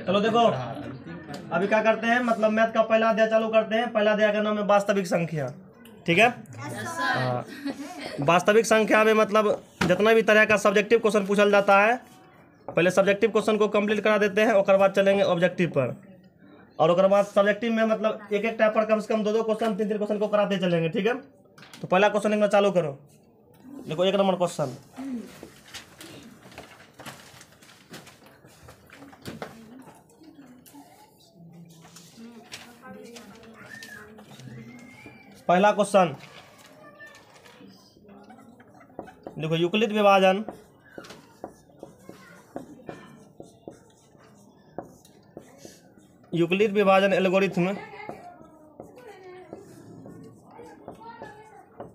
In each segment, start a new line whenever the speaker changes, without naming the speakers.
चलो देखो अभी क्या करते हैं, मतलब मैथ का पहला अध्याय चालू करते हैं। पहला अध्याय का नाम है वास्तविक संख्या। ठीक है। हाँ, वास्तविक संख्या में मतलब जितना भी तरह का सब्जेक्टिव क्वेश्चन पूछल जाता है, पहले सब्जेक्टिव क्वेश्चन को कंप्लीट करा देते हैं, उसके बाद चलेंगे ऑब्जेक्टिव पर। और उसके बाद सब्जेक्टिव में मतलब एक एक टाइप पर कम से कम 2-2 क्वेश्चन 3-3 क्वेश्चन को कराते चलेंगे। ठीक है। तो पहला क्वेश्चन एक चालू करो। देखो 1 नंबर क्वेश्चन, पहला क्वेश्चन देखो, यूक्लिड विभाजन एल्गोरिथ्म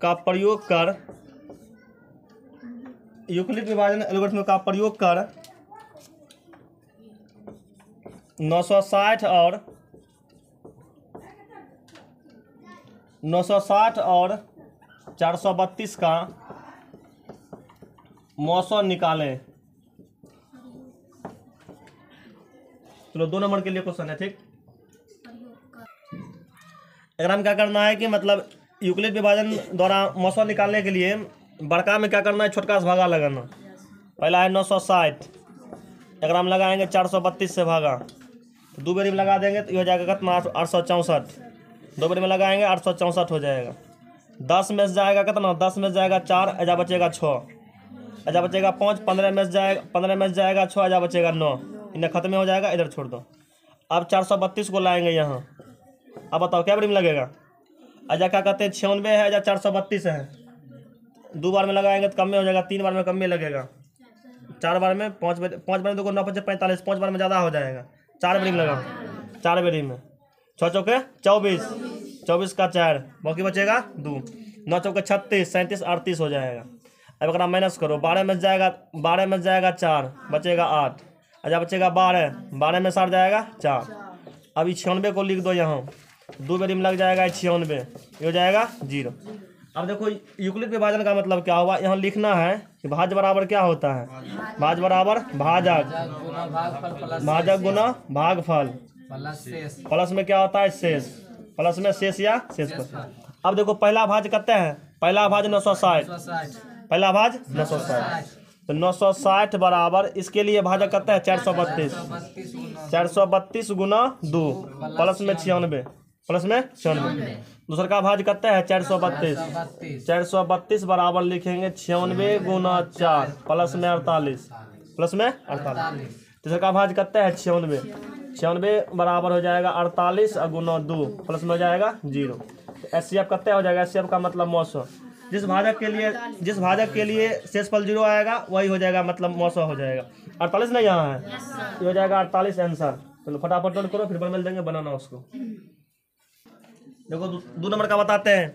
का प्रयोग कर, यूक्लिड विभाजन एल्गोरिथ्म का प्रयोग कर 960 और 432 का मौसम निकालें। चलो 2 नंबर के लिए क्वेश्चन है। ठीक, अगर हम क्या करना है कि मतलब यूक्लिड विभाजन द्वारा मौसम निकालने के लिए बड़का में क्या करना है, छोटका से भागा लगाना। पहला है 960, अगर हम लगाएंगे 432 से भागा, तो 2 बेरी में लगा देंगे तो ये हो जाएगा कितना, 864। 2 बेरी में लगाएंगे 864 हो जाएगा। 10 में से जाएगा कितना, 10 में से जाएगा 4, अजा बचेगा 6, अजा बचेगा 5, 15 में से जाएगा 6, अजा बचेगा 9, इन्हें खत्म हो जाएगा, इधर छोड़ दो। अब 432 को लाएंगे यहाँ। अब बताओ क्या बेरी में लगेगा, अजा क्या कहते हैं 96 है, अजा 432 है। 2 बार में लगाएंगे तो कम में हो जाएगा, 3 बार में कम में लगेगा, 4 बार में 5 बार में देखो 9 5 45, 5 बार में ज़्यादा हो जाएगा। 4 बेरी में लगाओ, 4 बेरी में 6 चौके 24, 24 का 4, बाकी बचेगा 2, 9 चौके 36, 37, 38 हो जाएगा। अब अगर आप माइनस करो, 12 में जाएगा 4, बचेगा 8, अच्छा बचेगा 12, 12 में 60 जाएगा 4। अब 96 को लिख दो यहाँ, 2 बेरी में लग जाएगा 96, ये हो जाएगा 0। अब देखो यूक्लिड विभाजन का मतलब क्या हुआ, यहाँ लिखना है कि भाज्य बराबर क्या होता है, भाज्य बराबर भाजक गुना भागफल, प्लस में क्या होता है शेष, प्लस में शेष या शेष पर। अब देखो पहला भाज्य कितने हैं, पहला भाज्य 960, पहला भाज्य 960, तो 960 बराबर इसके लिए भाजक कितने हैं 432, 432 गुना 2 प्लस में 96, प्लस में 96। दूसरा का भाज्य कितने हैं 432, 432 बराबर लिखेंगे 96 गुना 4 प्लस में 48, प्लस में 48। तीसरा का भाज्य कितने हैं 96, 96 बराबर हो जाएगा 48 और गुना 2 प्लस में हो जाएगा 0। एचसीएफ कितने हो जाएगा, एचसीएफ का मतलब मौसम, जिस भाजक के लिए शेषफल 0 आएगा वही हो जाएगा, मतलब मौसम हो जाएगा। 48 नहीं यहाँ है, ये हो जाएगा 48 आंसर। चलो फटाफट नोट करो, फिर मिल देंगे बनाना उसको। देखो 2 नंबर का बताते हैं,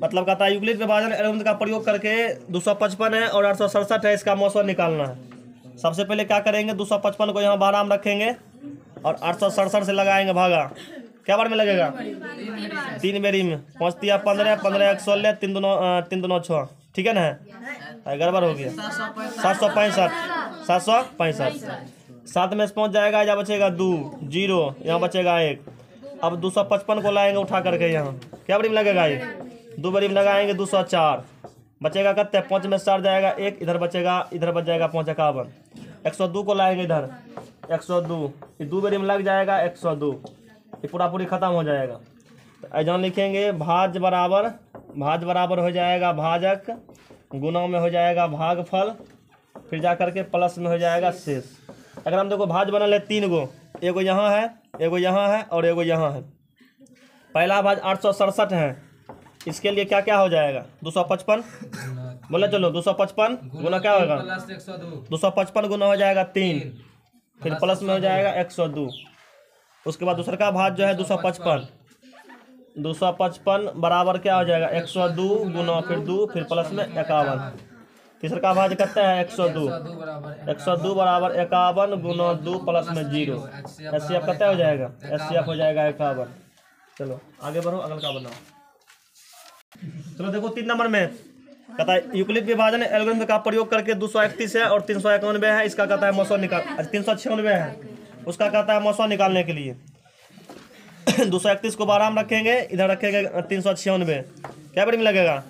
मतलब कहता है यूक्लिड विभाजन एल्गोरिथम का प्रयोग करके 255 है और 867 है, इसका मौसम निकालना है। सबसे पहले क्या करेंगे, 255 को यहाँ बारह में रखेंगे और 867 से लगाएंगे भागा, क्या बार में लगेगा 3 बेरी में, 5 तिया 15, 15 1 16, 3 दूनो 6, ठीक है ना, गड़बड़ हो गया 765, 7 में से पहुँच जाएगा, यहाँ बचेगा 2 0, यहाँ बचेगा 1। अब 255 को लाएंगे उठा करके यहाँ, क्या बेरी में लगेगा, ये 2 बेरी में लगाएंगे 204, बचेगा कितने 5 में 4 जाएगा 1, इधर बच जाएगा 5 51। 102 को लाएंगे इधर, 102 ये 2 बेरी में लग जाएगा 102, ये पूरा पूरी खत्म हो जाएगा। तो ऐसा लिखेंगे भाज्य बराबर हो जाएगा भाजक, गुना में हो जाएगा भागफल, फिर जा करके प्लस में हो जाएगा शेष। अगर हम देखो भाज्य बनल है 3 गो, एगो यहाँ है, एगो यहाँ है और एगो यहाँ है। पहला भाज्य 867 है, इसके लिए क्या क्या हो जाएगा 255, बोले चलो 255 गुना क्या होगा 255 गुना हो जाएगा 3, फिर प्लस में हो जाएगा 102। उसके बाद दूसरा का भाज्य जो है 255 बराबर क्या हो जाएगा 102 गुना फिर 2 फिर प्लस में 51। तीसरा का भाज्य कितना है 102 बराबर 51 गुना 2 प्लस में 0। एचसीएफ कितना हो जाएगा, एचसीएफ हो जाएगा 51। चलो आगे बढ़ो, अगल का बनाओ। चलो देखो 3 नंबर में कहता है यूक्लिड विभाजन एल्गोरिथम का प्रयोग करके 231 है और 391 है, इसका कहता है मौसम निकाल, 396 है, उसका कहता है मौसा निकालने के लिए। 231 को 12 में रखेंगे, इधर रखेंगे 396, क्या बारी में लगेगा?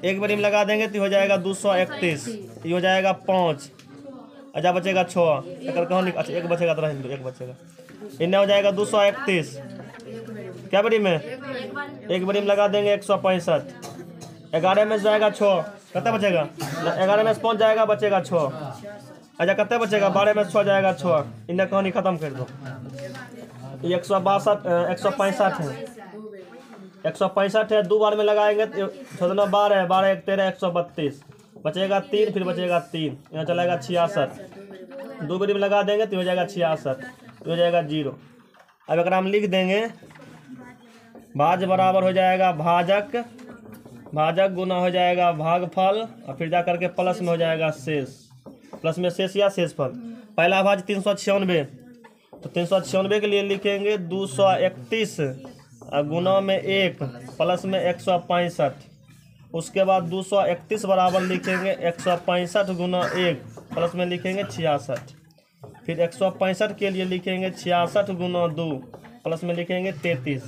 एक बारी में लगा देंगे तो हो जाएगा 231, ये हो जाएगा 5, अच्छा बचेगा 6, अच्छा एक बचेगा तो रहने दो, एक बचेगा, इन्हें हो जाएगा 231, क्या बारी में? एक बारी में लगा देंगे 165, 11 में जाएगा 6, कितना बचेगा? 11 में 5 जाएगा, बचेगा 6, अच्छा कितना बचेगा? 12 में 6 जाएगा 6, इन्हें कहानी खत्म कर दो। 165 है, 165 है, 2 बार में लगाएंगे तो 12 12 1 13 132, बचेगा 3, फिर बचेगा 3, यहाँ चलेगा 66, 2 बारी में लगा देंगे तो हो जाएगा 66, तो हो जाएगा 0। अब अगर हम लिख देंगे भाज बराबर हो जाएगा भाजक, भाजक गुना हो जाएगा भागफल, और फिर जा करके प्लस में हो जाएगा शेष, प्लस में शेष या शेषफल। पहला भाज 396, तो 396 के लिए लिखेंगे 231 गुना में 1 प्लस में 165, उसके बाद 231 बराबर लिखेंगे 165 गुना 1 प्लस में लिखेंगे 66, फिर 165 के लिए लिखेंगे 66 गुना 2 प्लस में लिखेंगे 33,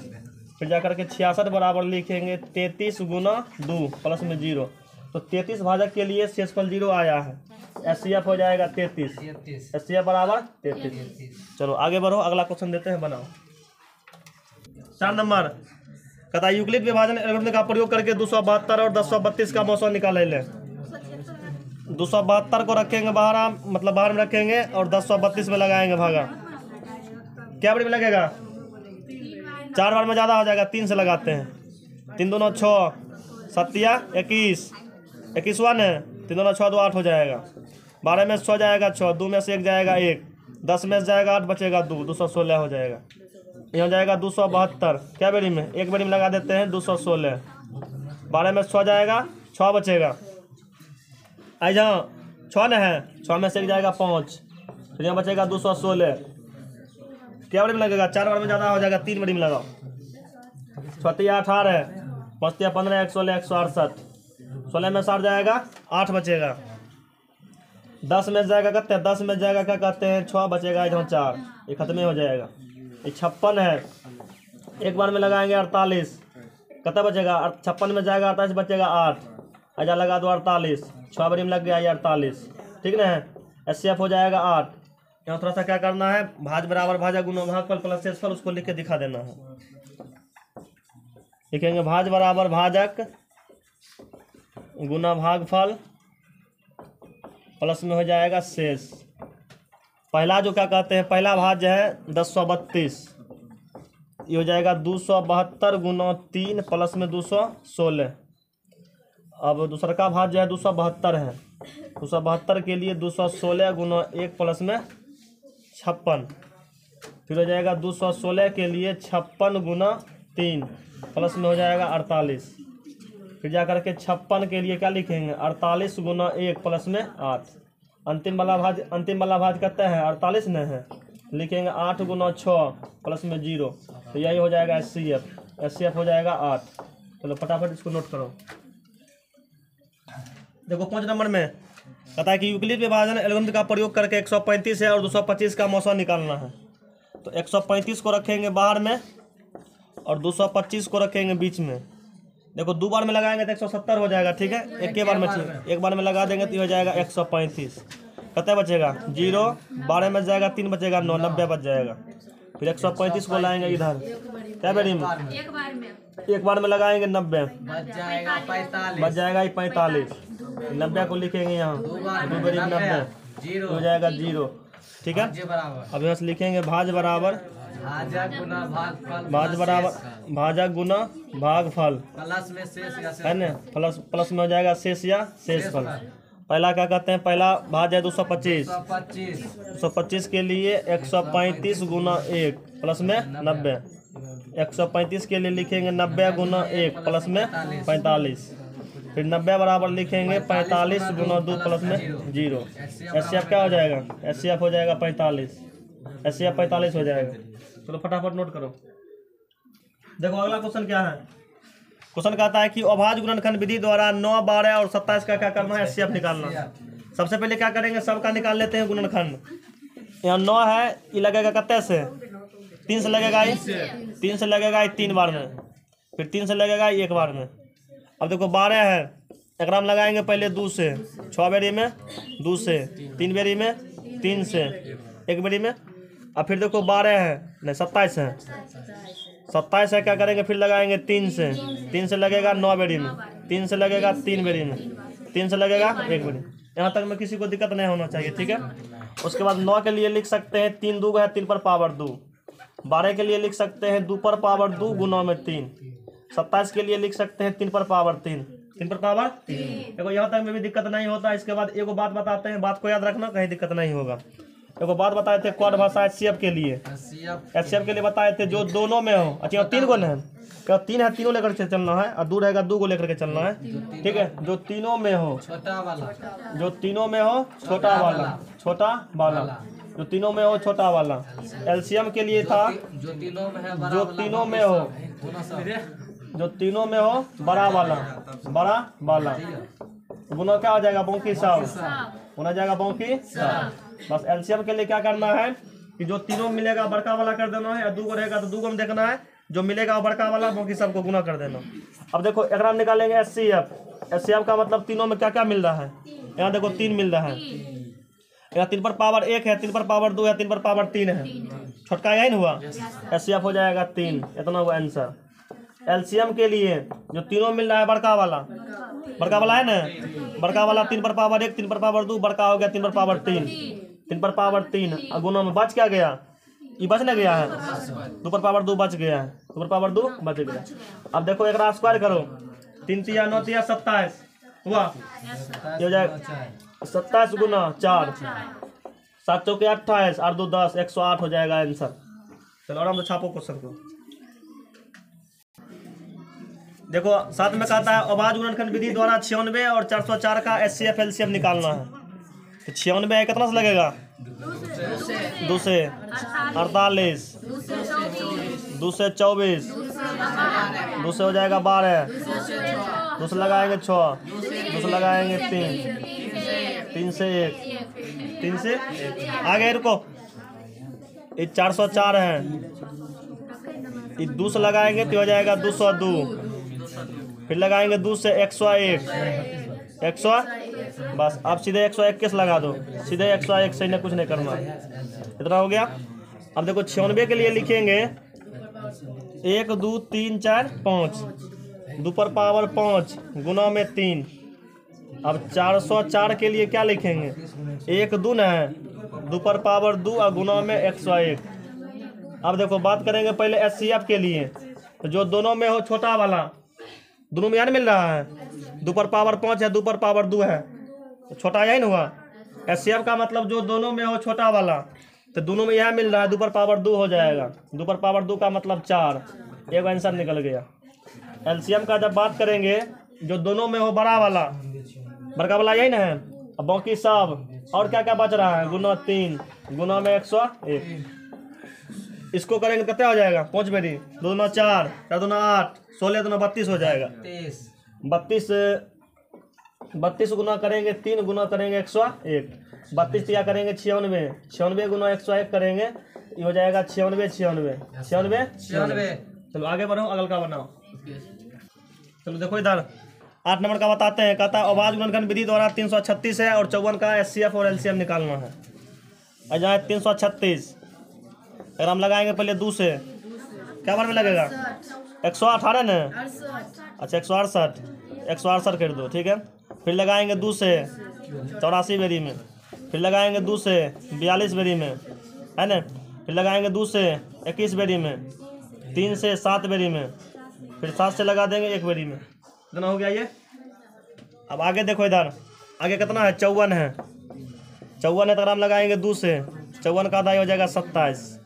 फिर जाकर के 66 बराबर लिखेंगे 33 गुना 2 प्लस में 0, तो 33 भाजक के लिए शेषफल 0 आया है, एचसीएफ हो जाएगा 33, एचसीएफ बराबर 33। चलो आगे बढ़ो, अगला क्वेश्चन देते हैं, बनाओ। 4 नंबर कहता है यूक्लिड विभाजन एल्गोरिथम का प्रयोग करके 272 और 1032 का मौसा निकाल ले। 272 को रखेंगे बाहर, मतलब बाहर में रखेंगे, और 1032 में लगाएंगे भागा, क्या बारी में लगेगा? 4 बार में ज़्यादा हो जाएगा, 3 से लगाते हैं, 3 दूना 6, 7 21, 21वां है, 3 दूना 6 2 8 हो जाएगा, 12 में 6 जाएगा 6, 2 में से 1 जाएगा 1, 10 में से जाएगा 8, बचेगा 2, 216 हो जाएगा, ये हो जाएगा 272, क्या बारी में? एक बारी में लगा देते हैं 216, 12 में 6 जाएगा 6, बचेगा, आई जहाँ 6 न है, 6 में से 1 जाएगा 5, फिर यहाँ बचेगा 216, क्या बारी में लगेगा? 4 बार में ज़्यादा हो जाएगा, 3 बारी में लगाओ, 6 18, 5 15 116 168, 16 में 60 जाएगा 8, बचेगा, 10 में जाएगा कहते हैं, 10 में जाएगा क्या कहते हैं 6, बचेगा इधर 4, ये खत्म हो जाएगा। ये 56 है, एक बार में लगाएंगे 48, कितना बचेगा? 56 में जाएगा 48, बचेगा 8, अच्छा लगा दो 48, 6 बारी में लग गया ये 48, ठीक ना है, एचसीएफ हो जाएगा 8। यहाँ थोड़ा सा क्या करना है, भाज बराबर भाजक गुना भागफल प्लस शेषफल, उसको लिख के दिखा देना है। लिखेंगे भाज बराबर भाजक गुना भागफल प्लस में हो जाएगा शेष। पहला जो क्या कहते हैं, पहला भाज है 1032, ये हो जाएगा 272 गुना 3 प्लस में 216। अब दूसरा का भाज जो है 272 है, 272 के लिए 216 गुना 1 प्लस में 56, फिर हो जाएगा 216 के लिए 56 गुना 3 प्लस में हो जाएगा 48, फिर जा करके 56 के लिए क्या लिखेंगे 48 गुना 1 प्लस में 8। अंतिम वाला भाज कहते हैं 48 न है, लिखेंगे 8 गुना 6 प्लस में 0, तो यही हो जाएगा एचसीएफ हो जाएगा 8। चलो फटाफट इसको नोट करो। देखो 5 नंबर में कहता है कि यूक्लिड विभाजन एल्गोरिथम का प्रयोग करके 135 है और 225 का मौसा निकालना है। तो 135 को रखेंगे बाहर में और 225 को रखेंगे बीच में। देखो 2 बार में लगाएंगे तो 170 हो जाएगा, ठीक है, एक बार में एक बार में लगा देंगे तो हो जाएगा 135, कितना बचेगा 0, 12 में जाएगा 3, बचेगा 9, 90 बच जाएगा। फिर 135 को लाएंगे इधर, क्या बेरी में एक बार में लगाएंगे 90, बच जाएगा 45, 90 को लिखेंगे यहाँ 2 बेरी में 90 हो जाएगा 0, ठीक है। अब यहाँ से लिखेंगे भाज बराबर भाजक गुना भागफल है ना, प्लस में हो जाएगा शेष या शेषफल। पहला क्या कहते हैं, पहला भाज है 225 के लिए 135 गुना 1 प्लस में 90, 135 के लिए लिखेंगे 90 गुना 1 प्लस में 45, फिर 90 बराबर लिखेंगे 45 गुना 2 प्लस में 0। एचसीएफ क्या हो जाएगा, एचसीएफ हो जाएगा 45, एचसीएफ 45 हो जाएगा। चलो फटाफट नोट करो। देखो अगला क्वेश्चन क्या है, क्वेश्चन कहता है कि अभाज्य गुणनखंड विधि द्वारा 9, 12 और 27 का क्या करना है, एचसीएफ निकालना है। सबसे पहले क्या करेंगे, सबका निकाल लेते हैं गुणनखंड। यहाँ 9 है, ये लगेगा कितने से? 3 से लगेगा, 3 से लगेगा 3 बार में, फिर 3 से लगेगा 1 बार में। अब देखो 12 है, एक में लगाएंगे पहले 2 से 6 बेरी में, 2 से 3 बेरी में, 3 से 1 बेरी में। अब फिर देखो 12 है, नहीं 27 है, 27 है, क्या करेंगे फिर लगाएंगे 3 से, 3 से लगेगा 9 बेरी में, 3 से लगेगा 3 बेरी में, 3 से लगेगा 1 बेरी। यहाँ तक में किसी को दिक्कत नहीं होना चाहिए, ठीक है। उसके बाद 9 के लिए लिख सकते हैं 3 दूग है 3 पर पावर 2। 12 के लिए लिख सकते हैं 2 पर पावर 2 गुना में 3। 27 के लिए लिख सकते हैं 3 पर पावर 3, 3 पर पावर 3। देखो यहाँ तक में भी दिक्कत नहीं होता। इसके बाद एगो बात बताते हैं, बात को याद रखना, कहीं दिक्कत नहीं होगा। एगो बात बताए थे क्वाड भाषा एचसीएफ के लिए, एचसीएफ के लिए बताए थे जो दोनों में हो। अच्छा 3 गो है, क्या 3 है, तीनों लेकर के चलना है, और 2 रहेगा 2 को लेकर के चलना है, ठीक है। जो तीनों में हो छोटा वाला, जो तीनों में हो छोटा वाला, छोटा वाला, जो तीनों में हो छोटा वाला। एलसीएम के लिए था जो तीनों में हो, जो तीनों में हो बड़ा वाला, बड़ा वाला। गुना क्या हो जाएगा? बौकी साहब, होना जाएगा बौकी। बस एलसीएम के लिए क्या करना है कि जो तीनों मिलेगा बड़का वाला कर देना है, और 2 रहेगा तो 2 में देखना है, जो मिलेगा वो बड़का वाला, बाकी सबको गुना कर देना। अब देखो एक निकालेंगे एचसीएफ। एचसीएफ का मतलब तीनों में क्या क्या मिल रहा है? यहाँ देखो 3 मिल रहा है, यहाँ 3 पर पावर 1 है, 3 पर पावर 2 है, 3 पर पावर 3 है, छोटका यही हुआ, एचसीएफ हो जाएगा 3। इतना हुआ आंसर। एलसीएम के लिए जो तीनों मिल रहा है बड़का वाला, बड़का वाला है ना, बड़का वाला 3 पर पावर 1, 3 पर पावर 2, बड़का हो गया 3 पर पावर 3, 3 पर पावर 3। और गुना में बच क्या गया? ये बच नहीं गया है, 2 पर पावर 2 बच गया है, 2 पर पावर 2 बच गया। अब देखो एक स्क्वायर करो, 3 तिया 9 तिया 27 हुआ, ये हो जाएगा 27 गुना 4, 7 चौके 28, 8 2 10, 108 हो जाएगा आंसर। चलो आराम से छापो क्वेश्चन को। देखो साथ में कहता है अभाज्य गुणनखंड विधि द्वारा 96 और 404 का एचसीएफ एलसीएम निकालना है। तो 96 है, कितना से लगेगा? 2 से 48, 2 से 24, 2 से हो जाएगा 12, 2 से लगाएंगे 6, 2 से लगाएंगे 3, 3 से 1, 3 से आगे रुको, ये 404 है, ये 2 से लगाएंगे तो हो जाएगा 202, फिर लगाएंगे 2 से 101, 100, बस अब सीधे 121 लगा दो, सीधे 101 से कुछ नहीं करना है। इतना हो गया। अब देखो 96 के लिए लिखेंगे 1 2 3 4 5, 2 पर पावर 5 गुना में 3। अब 404 के लिए क्या लिखेंगे? 1 2 है, 2 पर पावर 2 और गुना में 101। अब देखो बात करेंगे पहले एचसीएफ के लिए, तो जो दोनों में हो छोटा वाला, दोनों में यानी मिल रहा है, 2 पर पावर 5 है, 2 पर पावर 2 है, तो छोटा यही ना हुआ। एचसीएफ का मतलब जो दोनों में हो छोटा वाला, तो दोनों में यह मिल रहा है, 2 पर पावर 2 हो जाएगा, 2 पर पावर 2 का मतलब 4, एक आंसर निकल गया। एलसीएम का जब बात करेंगे जो दोनों में हो बड़ा वाला, बड़का वाला यही ना है, अब बाकी सब और क्या क्या बच रहा है, गुना 3 गुना में 101, इसको करेंगे कितना हो जाएगा? 5 बेरी, 2 दूना 4, 4 दूना 8, 16 दूना 32 हो जाएगा। 32 गुना करेंगे 3 गुना करेंगे 101, 32 क्या करेंगे 96, 96 गुना 101 करेंगे, ये हो जाएगा 96। चलो आगे बढ़ो, अगल का बनाओ। चलो देखो इधर 8 नंबर का बताते हैं। कहता है अभाज्य गुणनखंड विधि द्वारा 336 है और 54 का एचसीएफ और एलसीएम निकालना है। अजाए 336 अगर हम लगाएंगे पहले 2 से, क्या बार में लगेगा? 118 ना, अच्छा 168, 168 कर दो, ठीक है। फिर लगाएंगे 2 से 84 बेरी में, फिर लगाएंगे 2 से 42 बेरी में, है ना। फिर लगाएंगे 2 से 21 बेरी में, 3 से 7 बेरी में, फिर 7 से लगा देंगे 1 बेरी में। कितना हो गया ये? अब आगे देखो इधर, आगे कितना है? 54 है, 54 है तो हम लगाएंगे 2 से, 54 का आधा हो जाएगा 27,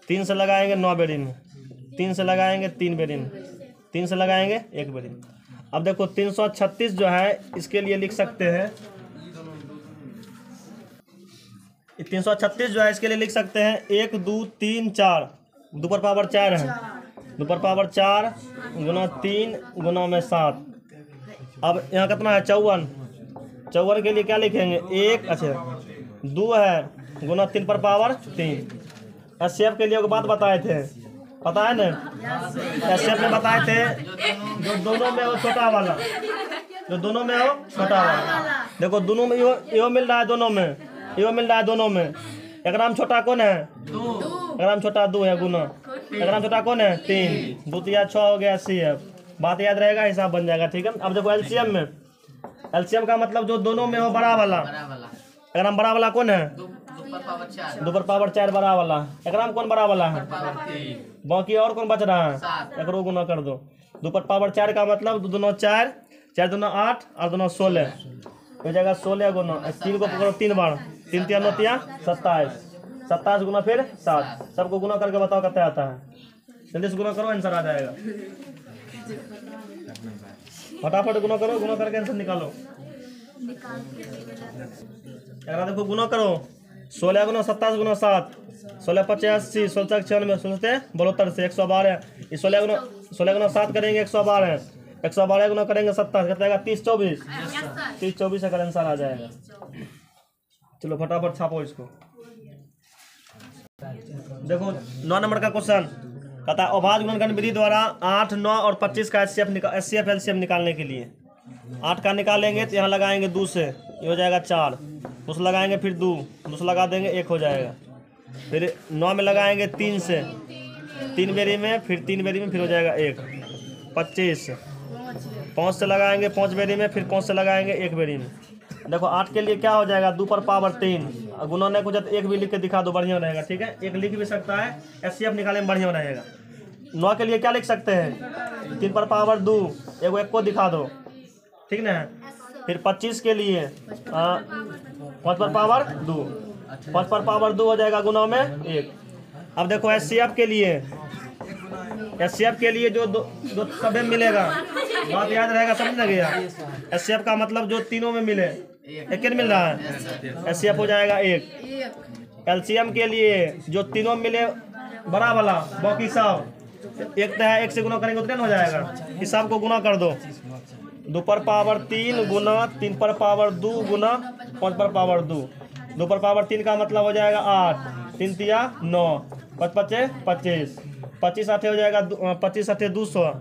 3 से लगाएंगे 9 बेरी में, 3 से लगाएंगे 3 बेरी में, 3 से लगाएंगे 1 बेरी में। अब देखो 336 जो है इसके लिए लिख सकते हैं, 336 जो है इसके लिए लिख सकते हैं 1 2 3 4, 2 पर पावर 4 है, 2 पर पावर 4 गुना 3 गुना में 7। अब यहाँ कितना है? 54, 54 के लिए क्या लिखेंगे? 1, अच्छा 2 है गुना 3 पर पावर 3। एचसीएफ के लिए एक बात बताए थे, पता है ना, एचसीएफ में बताए थे जो दोनों में हो छोटा वाला, जो दोनों में हो छोटा वाला। देखो दोनों में यो मिल रहा है, दोनों में यो मिल रहा है, दोनों में। एक नाम छोटा कौन है? एक नाम छोटा 2 है गुना, एक नाम छोटा कौन है? 3। 2 3 6 हो गया एचसीएफ। बात याद रहेगा, हिसाब बन जाएगा। ठीक है। अब देखो एलसीएम में, एलसीएम का मतलब जो दोनों में हो बड़ा वाला। एक नाम बड़ा वाला कौन है? 2 पर पावर 4 बड़ा वाला। एक नाम कौन बड़ा वाला है? बाकी और कौन बच रहा है? एक गुना कर दो। 2 पर पावर 4 का मतलब 2 दूना 4, 4 दूना 8 और 2 16 हो जाएगा 16 गुना। 3 को पकड़ो 3 बार, 3 3 9 27, 27 गुना फिर 7। सबको गुना करके बताओ कितना आता है। जल्दी से गुना करो, आंसर आ जाएगा। फटाफट गुना करो, गुना करके आंसर निकालो। देखो गुना करो, 16 गुना 27 गुना 7, 16 85, 16 96, 16 72 से 112। 16 गुना 7 करेंगे 112, 112 गुना करेंगे 27, कितना आएगा? 30 24, 30 24 का आंसर आ जाएगा। चलो फटाफट छापो इसको। देखो 9 नंबर का क्वेश्चन कहता है अभाज्य गुणनखंड विधि द्वारा 8, 9 और 25 का एचसीएफ एलसीएम निकालने के लिए 8 का निकालेंगे तो यहाँ लगाएंगे 2 से, ये हो जाएगा 4, 2 से लगाएंगे फिर 2 से लगा देंगे 1 हो जाएगा। फिर 9 में लगाएंगे 3 से, 3 बेरी में, फिर 3 बेरी में, फिर हो जाएगा 1। 25 5 से लगाएंगे 5 बेरी में, फिर 5 से लगाएंगे 1 बेरी में। देखो 8 के लिए क्या हो जाएगा? 2 पर पावर 3। गुना नहीं कुछ 1 भी लिख के दिखा दो, बढ़िया रहेगा। ठीक है, 1 लिख भी सकता है, एचसीएफ निकालने में बढ़िया रहेगा। 9 के लिए क्या लिख सकते हैं? 3 पर पावर 2, 1 को दिखा दो, ठीक ना। फिर 25 के लिए 5 पर पावर 2, 5 पर पावर 2 हो जाएगा गुना में 1। अब देखो एचसीएफ के लिए, एचसीएफ के लिए जो दो सब मिलेगा, बात याद रहेगा, समझ ना गया। एचसीएफ का मतलब जो तीनों में मिले, एक मिल रहा है, एचसीएफ हो जाएगा 1। एलसीएम के लिए जो तीनों मिले बड़ा वाला, बाकी सब एक है, 1 से गुना करेंगे उतना हो जाएगा। इस सब को गुना कर दो, 2 पर पावर 3 गुना 3 पर पावर 2 गुना 5 पर पावर 2। 2 पर पावर 3 का मतलब हो जाएगा 8, 3 तिया 9, 5 5 25, 25 8 हो जाएगा 25 8 200,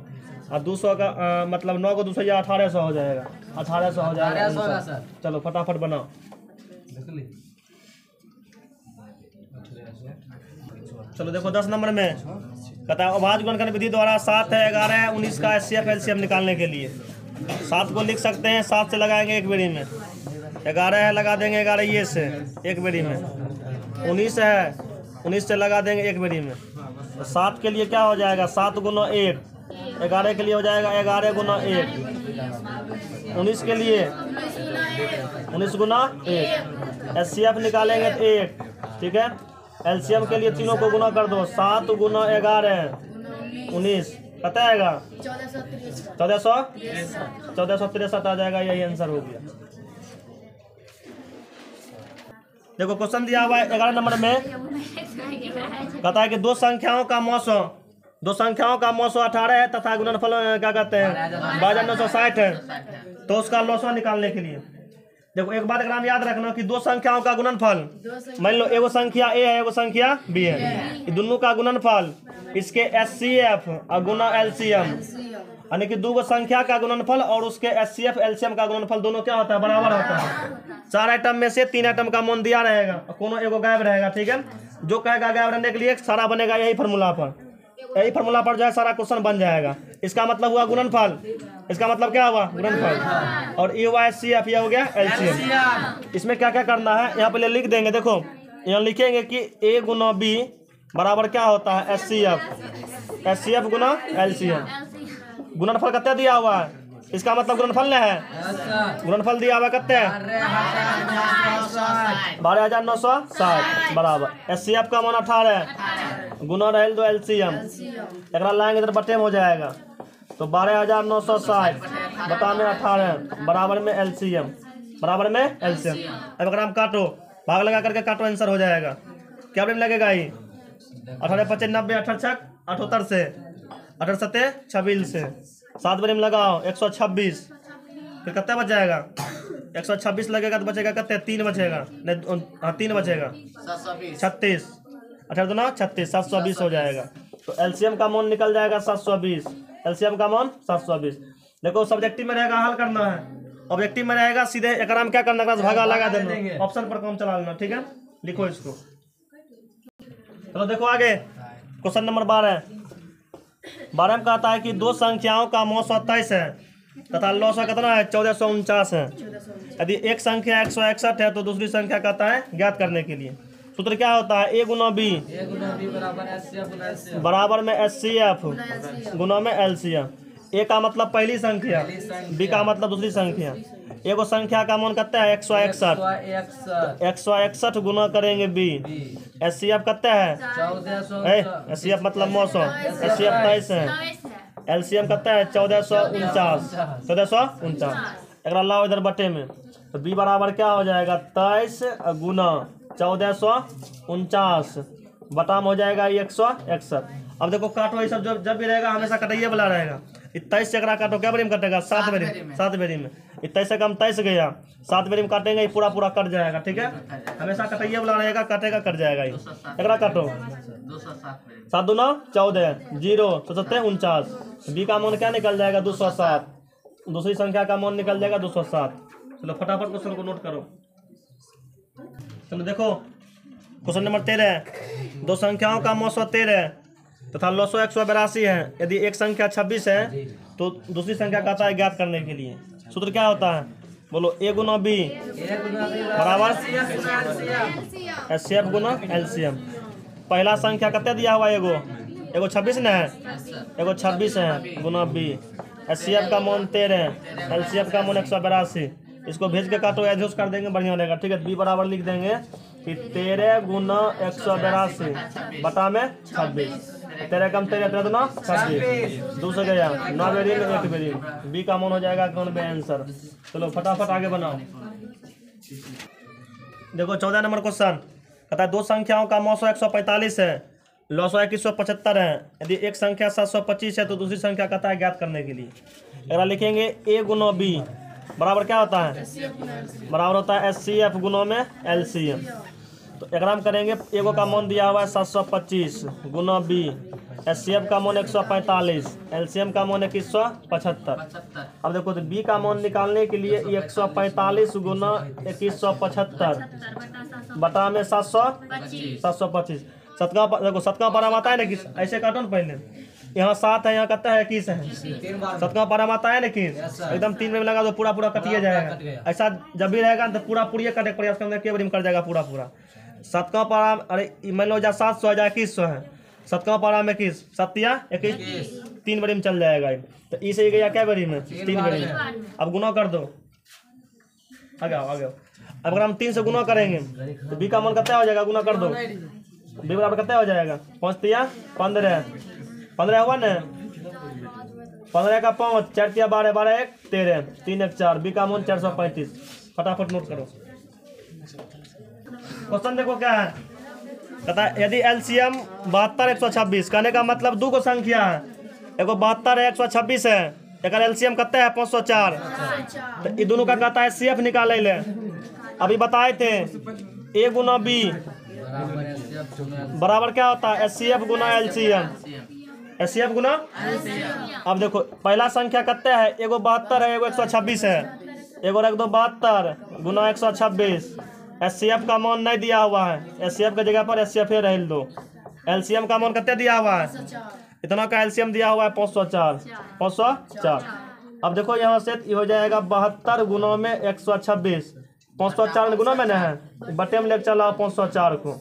और 200 का मतलब 9 को 200 या 1800 हो जाएगा, 1800 हो जाएगा। चलो फटाफट बनाओ। चलो देखो 10 नंबर में कहता है अभाज्य गुणनखंड विधि द्वारा 7 है 11 है 19 का एचसीएफ एलसीएम निकालने के लिए 7 को लिख सकते हैं, 7 से लगाएंगे 1 बेरी में, 11 है लगा देंगे 11 ये से 1 बेरी में, 19 है 19 से लगा देंगे 1 बेरी में। तो 7 के लिए क्या हो जाएगा? 7 गुना 1, 11 के लिए हो जाएगा 11 गुना 1, 19 के लिए 19 गुना 1। एचसीएफ निकालेंगे तो 1, ठीक है। एलसीएम के लिए तीनों को गुना कर दो, 7 गुना 11 19 कितना आएगा? 1463 आ जाएगा, यही आंसर हो गया। देखो क्वेश्चन दिया हुआ है 11 नंबर में, कहता है कि दो संख्याओं का मौसो 18 है तथा गुणनफल क्या कहते हैं 2260 है, तो उसका लॉसो निकालने के लिए देखो एक बात अगर हम याद रखना कि दो संख्याओं का गुणनफल, मान लो एगो संख्या ए है एगो संख्या बी है, दोनों का गुणनफल इसके एचसीएफ और गुना एलसीएम, यानी कि दो संख्या का गुणनफल और उसके एचसीएफ एलसीएम का गुणनफल दोनों क्या होता है? बराबर होता है। 4 आइटम में से 3 आइटम का मान दिया रहेगा, कोनो एगो गायब रहेगा, ठीक है। जो कहेगा गायब रहने के लिए सारा बनेगा यही फार्मूला पर जो है सारा क्वेश्चन बन जाएगा। इसका मतलब हुआ गुणनफल, इसका मतलब क्या हुआ? गुणनफल। और ये हुआ एचसीएफ, ये हो गया एलसीएम। इसमें क्या क्या करना है यहाँ पे लिख देंगे। देखो यहाँ लिखेंगे कि ए गुना बी बराबर क्या होता है? एचसीएफ गुना एलसीएम। गुणनफल कितना दिया हुआ है? इसका मतलब गुणनफल है, गुणनफल दिया हुआ कितने 12960 बराबर। एचसीएफ का मान 18 गुना रहे दो एलसीएम, एक लाएंगे इधर बटे में हो जाएगा, तो 12960 बटा में 18 बराबर में एलसीएम, बराबर में एलसीएम। अब अगर हम काटो, भाग लगा करके काटो, आंसर हो जाएगा। क्या टाइम लगेगा? ही 18 25 90 18 78 से 18 7 26 से 7 बार में लगाओ 126, फिर कितना बच जाएगा? 126 लगेगा तो बचेगा कितने? 3 बचेगा, नहीं हाँ 3 बचेगा, 36, 18 दूना 36, 720 हो जाएगा। तो एलसीएम का मान निकल जाएगा 720, एलसीएम का मान 720। देखो सब्जेक्टिव में रहेगा हल करना है, ऑब्जेक्टिव में रहेगा सीधे एकराम क्या करना है, भागा लगा देना, ऑप्शन पर काम चला लेना, ठीक है। लिखो इसको। चलो देखो आगे क्वेश्चन नंबर 12 में कहता है कि दो संख्याओं का मौस 27 है तथा लौसा कितना है? 1449 है। यदि एक संख्या 161 है तो दूसरी संख्या कहता है ज्ञात करने के लिए सूत्र क्या होता है? ए गुना बी बराबर में SCF गुना में LCM। ए का मतलब पहली संख्या, बी का मतलब दूसरी संख्या। एगो संख्या का मान कितना है? 161, 161 गुना करेंगे बी, SCF कितना है? SCF मतलब 900, SCF 23 है, LCM कितना है? 1449, 1449। एक लाओ इधर बटे में, तो बी बराबर क्या हो जाएगा? 23 गुना 1449 बटा में हो जाएगा 161। अब देखो काटो ये सब जब भी रहेगा हमेशा कटाइए वाला रहेगा। 23 से एकरा काटो क्या बेरी में कटेगा? 7 बेरी, 7 बेरी में। 23 से कम 23 गया, 7 बेरी में काटेंगे ये पूरा पूरा कट जाएगा, ठीक है। हमेशा कटाइए वाला रहेगा, कटेगा कट जाएगा ये। एकरा काटो 7 दूना 14, 0 49। बी का मान क्या निकल जाएगा? 207। दूसरी संख्या का मान निकल जाएगा 207। चलो फटाफट क्वेश्चन को नोट करो। चलो देखो क्वेश्चन नंबर 13, दो संख्याओं का मौस 13 तथा लौसो 182 है। यदि एक संख्या 26 है तो दूसरी संख्या कहता है ज्ञात करने के लिए सूत्र क्या होता है? बोलो। ए गुना बी बराबर SCF गुना LCM। पहला संख्या कितना दिया हुआ? एगो 26 न है, एगो 26 है गुना बी, SCF का मान 13, LCM का मान 182। इसको भेज के काटो एडजस्ट कर देंगे, बढ़िया रहेगा, ठीक है। बी बराबर लिख देंगे कि 13 गुना 182 बटा में 26। 13 कम 13, 13 दूना 26, 2 से गया 9 बेरी में 1 बेरी। बी का मान हो जाएगा 91 आंसर। चलो फटाफट आगे बनाओ। देखो 14 नंबर क्वेश्चन कहता है दो संख्याओं का मौसो 145 है, लौसो 2175 है। यदि एक संख्या 725 है तो दूसरी संख्या कहता है ज्ञात करने के लिए। अगर लिखेंगे ए गुना बी बराबर क्या होता है? बराबर होता है SCF गुना में LCM। तो एकराम करेंगे, एगो का मान दिया हुआ है 725 गुना बी, SCF का मान 145, LCM का मान 2175। अब देखो तो बी का मान निकालने के लिए 145 गुना 2175 बटा में 725। देखो 7 का पारा आता है ना कि ऐसे काटो ना, पहले यहाँ 7 है, यहाँ कितना है? 21 है। 7 का पारा आता है ना कि एकदम 3 में लगा तो पूरा पूरा कटिए जाएगा। ऐसा जब भी रहेगा तो पूरा पूरी कटे प्रयास करने के बारे में कर जाएगा पूरा पूरा। 7 का पारा, अरे मान लो 700 है 2100 है, 7 का पारा में 21 7 या 21 3 बारी में चल जाएगा। तो ई से गया क्या बारी में? 3 बारी में। अब गुना कर दो, आगे आओ आगे आओ। अब अगर हम 3 से गुना करेंगे तो बी का मान कितना हो जाएगा? गुना कर दो, बी बराबर कितना हो जाएगा? 5 या 15, 15 हुआ ना, 15 का 5, 4 या 12, 12 1 13, 3 1 4। बी का मान 435। फटाफट नोट करो। क्वेश्चन देखो क्या है, कहता है यदि LCM 72 126, कहने का मतलब दो को संख्या है, एगो 72 है 126 है, एक LCM कितना है? 504। तो ये दोनों का कहता है CF निकाले ले। अभी बताए थे ए गुना बी बराबर क्या होता है? SCF गुना LCM, SCF गुना। अब देखो पहला संख्या कितना है? एगो 72 है, एगो 126 है, एगो रख दो 72 गुना 126। SCF का मान नहीं दिया हुआ है, SCF की जगह पर SCF रह दो। LCM का मान कितना दिया हुआ है? इतना का LCM दिया हुआ है 504, 504। अब देखो यहाँ से ये हो जाएगा 72 गुना में 126, 504 गुना में ना है, बटे में लेकर चला 504 को।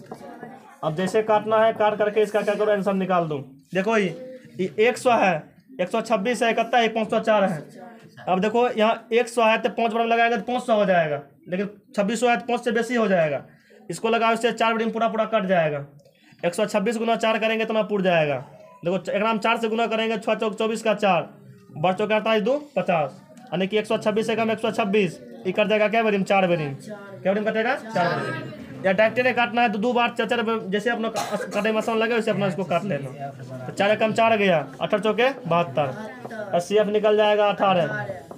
अब जैसे काटना है काट करके इसका क्या करो? आंसर निकाल दूँ। देखो ये 100 है, 126 है, कितना है? 504 है। अब देखो यहाँ 100 है तो 5 बार लगाएंगे तो 500 हो जाएगा, लेकिन 2600 है तो 5 से बेसी हो जाएगा। इसको लगाओ, इससे 4 बार पूरा पूरा कट जाएगा। 126 गुना 4 करेंगे तो ना पूर जाएगा। देखो एक 4 से गुना करेंगे 6 चौक 24 का 4, बढ़ चौका 48 2 50, यानी कि 126 से कम 126 ये कट जाएगा क्या बारी में? 4 बारी। क्या बारी कटेगा? 4 बारी। या डायरेक्ट काटना है तो 2 बार 4 जैसे अपना कटे मसाला लगे वैसे अपना इसको काट लेना। तो 4 कम 4 गया, 18 चौके 72, SCF निकल जाएगा 18।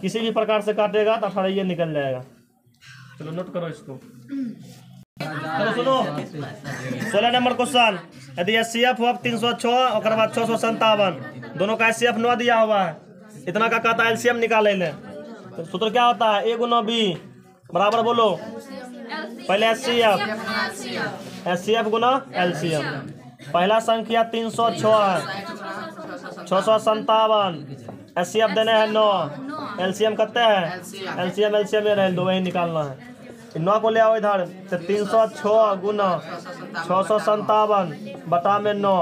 किसी भी प्रकार से काटेगा तो 18 ये निकल जाएगा। चलो नोट करो इसको। चलो सुनो 16 नंबर क्वेश्चन। यदि HCF हुआ 306 और बाद 657, दोनों का HCF 9 दिया हुआ है, इतना का कहता है LCM निकाले ले। तो सूत्र क्या होता है? A गुना B बराबर बोलो पहले HCF गुना LCM। पहला संख्या 306 है, 657, HCF देने हैं 9, LCM करते हैं LCM ये रहे दो, वही निकालना है। 9 को ले आओ इधर, तो 306 गुना 657 बटा में 9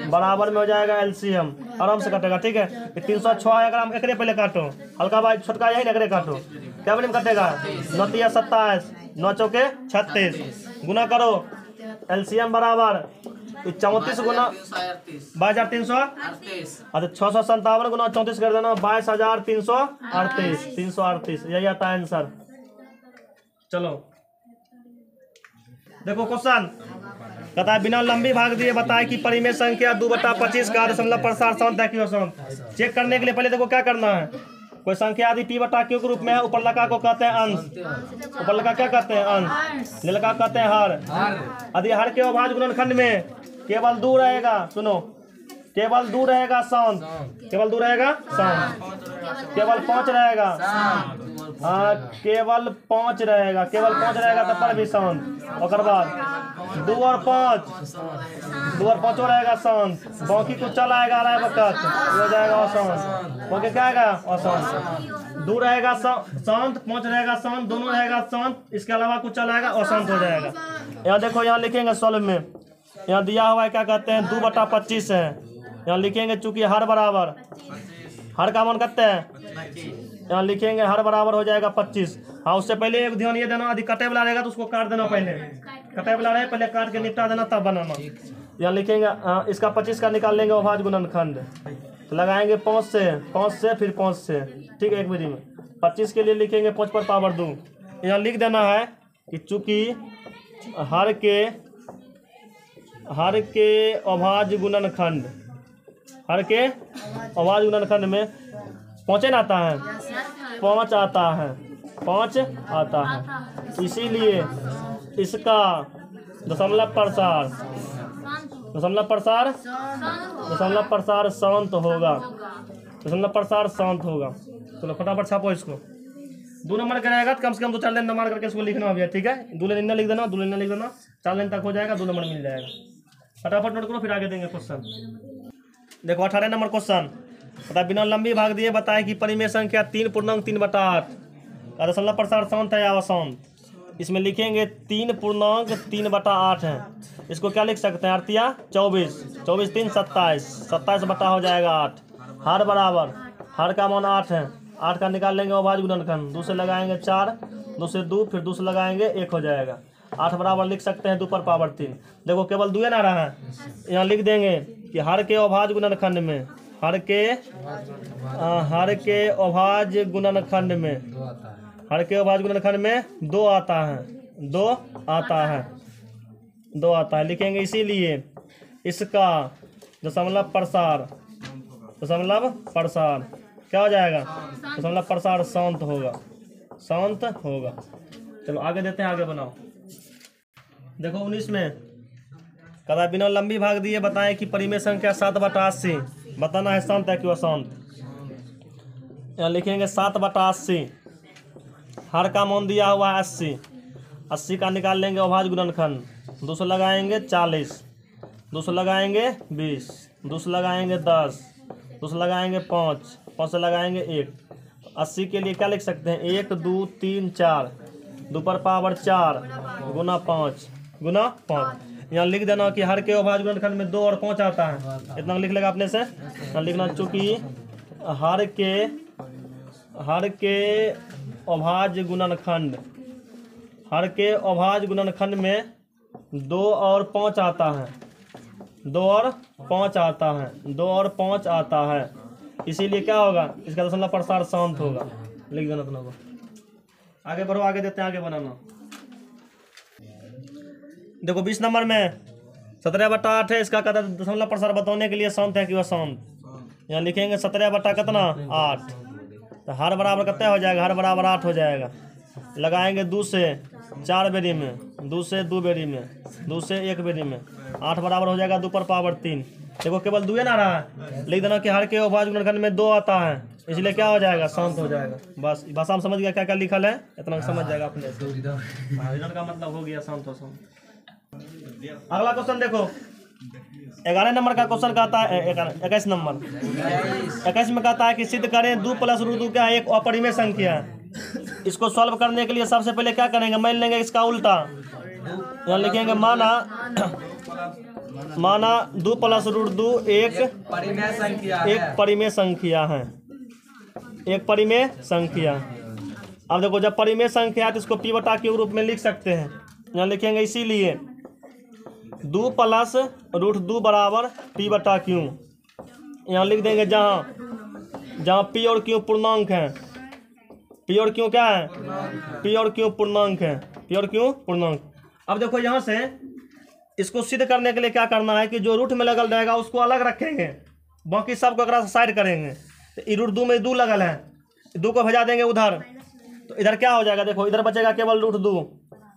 बराबर में हो जाएगा LCM। आराम से कटेगा, ठीक है। 306 है, अगर हम एकरे पहले काटो, हल्का भाई छोटका यही एकरे काटो, क्या बने में कटेगा? 9 तिया 27, 9 चौके 36, गुना करो LCM बराबर 34 गुना 22,338। अच्छा 657 गुना 34 कर देना 22,338, 338 यही आता है आंसर। चलो देखो क्वेश्चन कहता है बिना लंबी भाग दिए बताए कि परिमेय संख्या 2/25 का दशमलव प्रसार शांत है कि अशांत। चेक करने के लिए पहले देखो क्या करना है। कोई संख्या यदि P/Q के रूप में है, ऊपर लगा को कहते हैं अंश, ऊपर लगा क्या कहते हैं अंश, नीलका कहते हैं हर। यदि हर के अभाज्य गुणनखंड में केवल 2 रहेगा, सुनो केवल 2 रहेगा शांत, केवल 2 रहेगा शांत, केवल 5 रहेगा, हाँ केवल 5 रहेगा, केवल 5 रहेगा तब पर भी शांत। और बाद 2 और 5 रहेगा शांत, बाकी कुछ चला आएगा रहा वक्त हो जाएगा अशांत। बाकी क्या आएगा अशांत। 2 रहेगा शांत, 5 रहेगा शांत, दोनों रहेगा शांत, इसके अलावा कुछ चला आएगा अशांत हो जाएगा। यहाँ देखो यहाँ लिखेंगे सॉल्व में, यहाँ दिया हुआ है क्या कहते हैं 2/25 है, यहाँ लिखेंगे चूंकि हर बराबर, हर का मान करते हैं, यहाँ लिखेंगे हर बराबर हो जाएगा 25। हाँ उससे पहले एक ध्यान ये देना, यदि कटे वाला रहेगा तो उसको काट देना, पहले कटे वाला रहे पहले काट के निपटा देना तब बनाना। यहाँ लिखेंगे इसका 25 का निकाल लेंगे अभाज्य गुणनखंड, तो लगाएंगे 5 से फिर 5 से, ठीक है एक बारी में। 25 के लिए लिखेंगे 5 पर पावर 2। यहाँ लिख देना है कि चूंकि हर के अभाज्य गुणनखंड, हर के अभाज्य गुणनखंड में 5 आता है, 5 आता है, इसीलिए इसका दशमलव प्रसार शांत होगा, दशमलव प्रसार शांत होगा। चलो फटाफट छापो इसको। 2 नंबर का रहेगा तो कम से कम 2-4 लाइन नंबर करके इसको लिखना भी है, ठीक है। 2 लाइन लिख देना, 2 लाइन लिख देना, 4 लाइन तक हो जाएगा, 2 नंबर मिल जाएगा। फटाफट नोट करो फिर आगे देंगे क्वेश्चन। देखो 18 नंबर क्वेश्चन बता बिना लंबी भाग दिए बताए कि परिमेय संख्या 3/3/8 का दशमलव प्रसार शांत है या अशांत। इसमें लिखेंगे 3/3/8 है, इसको क्या लिख सकते हैं 8 24, 24 3 27, 27 बटा हो जाएगा 8। हर बराबर, हर का मान 8 है, 8 का निकाल लेंगे अभाज्य गुणनखंड, 2 से लगाएंगे 4, 2 से 2, फिर 2 से लगाएंगे 1 हो जाएगा। 8 बराबर लिख सकते हैं 2 पर पावर 3। देखो केवल 2 ना रहा है, यहाँ लिख देंगे कि हर के अभाज्य गुणनखंड में, हर के अभाज्य गुणनखंड में, हर के अभाज्य गुणनखंड में 2 आता है, 2 आता है लिखेंगे, इसीलिए इसका दशमलव प्रसार क्या हो जाएगा, दशमलव प्रसार शांत होगा। चलो आगे देते हैं, आगे बनाओ। देखो 19 में कहता बिना लंबी भाग दिए बताएं कि परिमेय संख्या 7/80 बताना है शांत है कि अशांत। यहाँ लिखेंगे 7/80, हर का मान दिया हुआ है 80, 80 का निकाल लेंगे अभाज्य गुणनखंड, 2 से लगाएंगे 40, 2 से लगाएंगे 20, 2 से लगाएंगे 10, 2 से लगाएंगे 5, 5 से लगाएंगे 1। 80 के लिए क्या लिख सकते हैं 1 2 3 4, 2 पर पावर 4 गुना 5 गुना 5। यहाँ लिख देना कि हर के अभाज्य गुणनखंड में 2 और 5 आता है, इतना लिख लेगा अपने से। यहाँ लिखना चूंकि हर के अभाज्य गुणनखंड, हर के अभाज्य गुणनखंड में 2 और 5 आता है, 2 और 5 आता है, इसीलिए क्या होगा, इसका दशमलव प्रसार शांत होगा। लिख देना अपना को। आगे बढ़ो, आगे देते हैं, आगे बनाना। देखो 20 नंबर में 17/8 है, इसका कहता है दशमलव प्रसार बताने के लिए शांत है कि अशांत। यहाँ लिखेंगे 17 बटा कितना 8, तो हर बराबर कितना हो जाएगा, हर बराबर 8 हो जाएगा। लगाएंगे 2 से 4 बेरी में, 2 से 2 बेरी में, 2 से 1 बेरी में, 8 बराबर हो जाएगा 2 पर पावर 3। देखो केवल 2 ना रहा है, लिख देना कि हर के अभाज्य गुणनखंड में 2 आता है, इसलिए क्या हो जाएगा, शांत हो जाएगा। बस भाषा में समझ गया क्या क्या लिखल है, इतना समझ जाएगा अपने। रिजल्ट का मतलब हो गया शांत हो शांत। अगला क्वेश्चन देखो, 11 नंबर का क्वेश्चन कहता है, 21 नंबर 21 में कहता है कि सिद्ध करें 2 + √2 क्या एक अपरिमेय संख्या है। इसको सॉल्व करने के लिए सबसे पहले क्या करेंगे, मान लेंगे इसका उल्टा, यहाँ लिखेंगे माना 2 + √2 एक परिमेय संख्या है, एक परिमेय संख्या। अब देखो जब परिमेय संख्या है तो इसको p/q के रूप में लिख सकते हैं। यहाँ लिखेंगे इसीलिए 2 + √2 बराबर p/q। यहाँ लिख देंगे जहाँ p और q पूर्णांक है, p और q क्या है, p और q पूर्णांक है, p और q पूर्णांक। अब देखो यहाँ से इसको सिद्ध करने के लिए क्या करना है कि जो रूट में लगल रहेगा उसको अलग रखेंगे, बाकी सबको अगर साइड करेंगे। तो √2 में 2 लगल है, 2 को भेजा देंगे उधर, तो इधर क्या हो जाएगा, देखो इधर बचेगा केवल √2,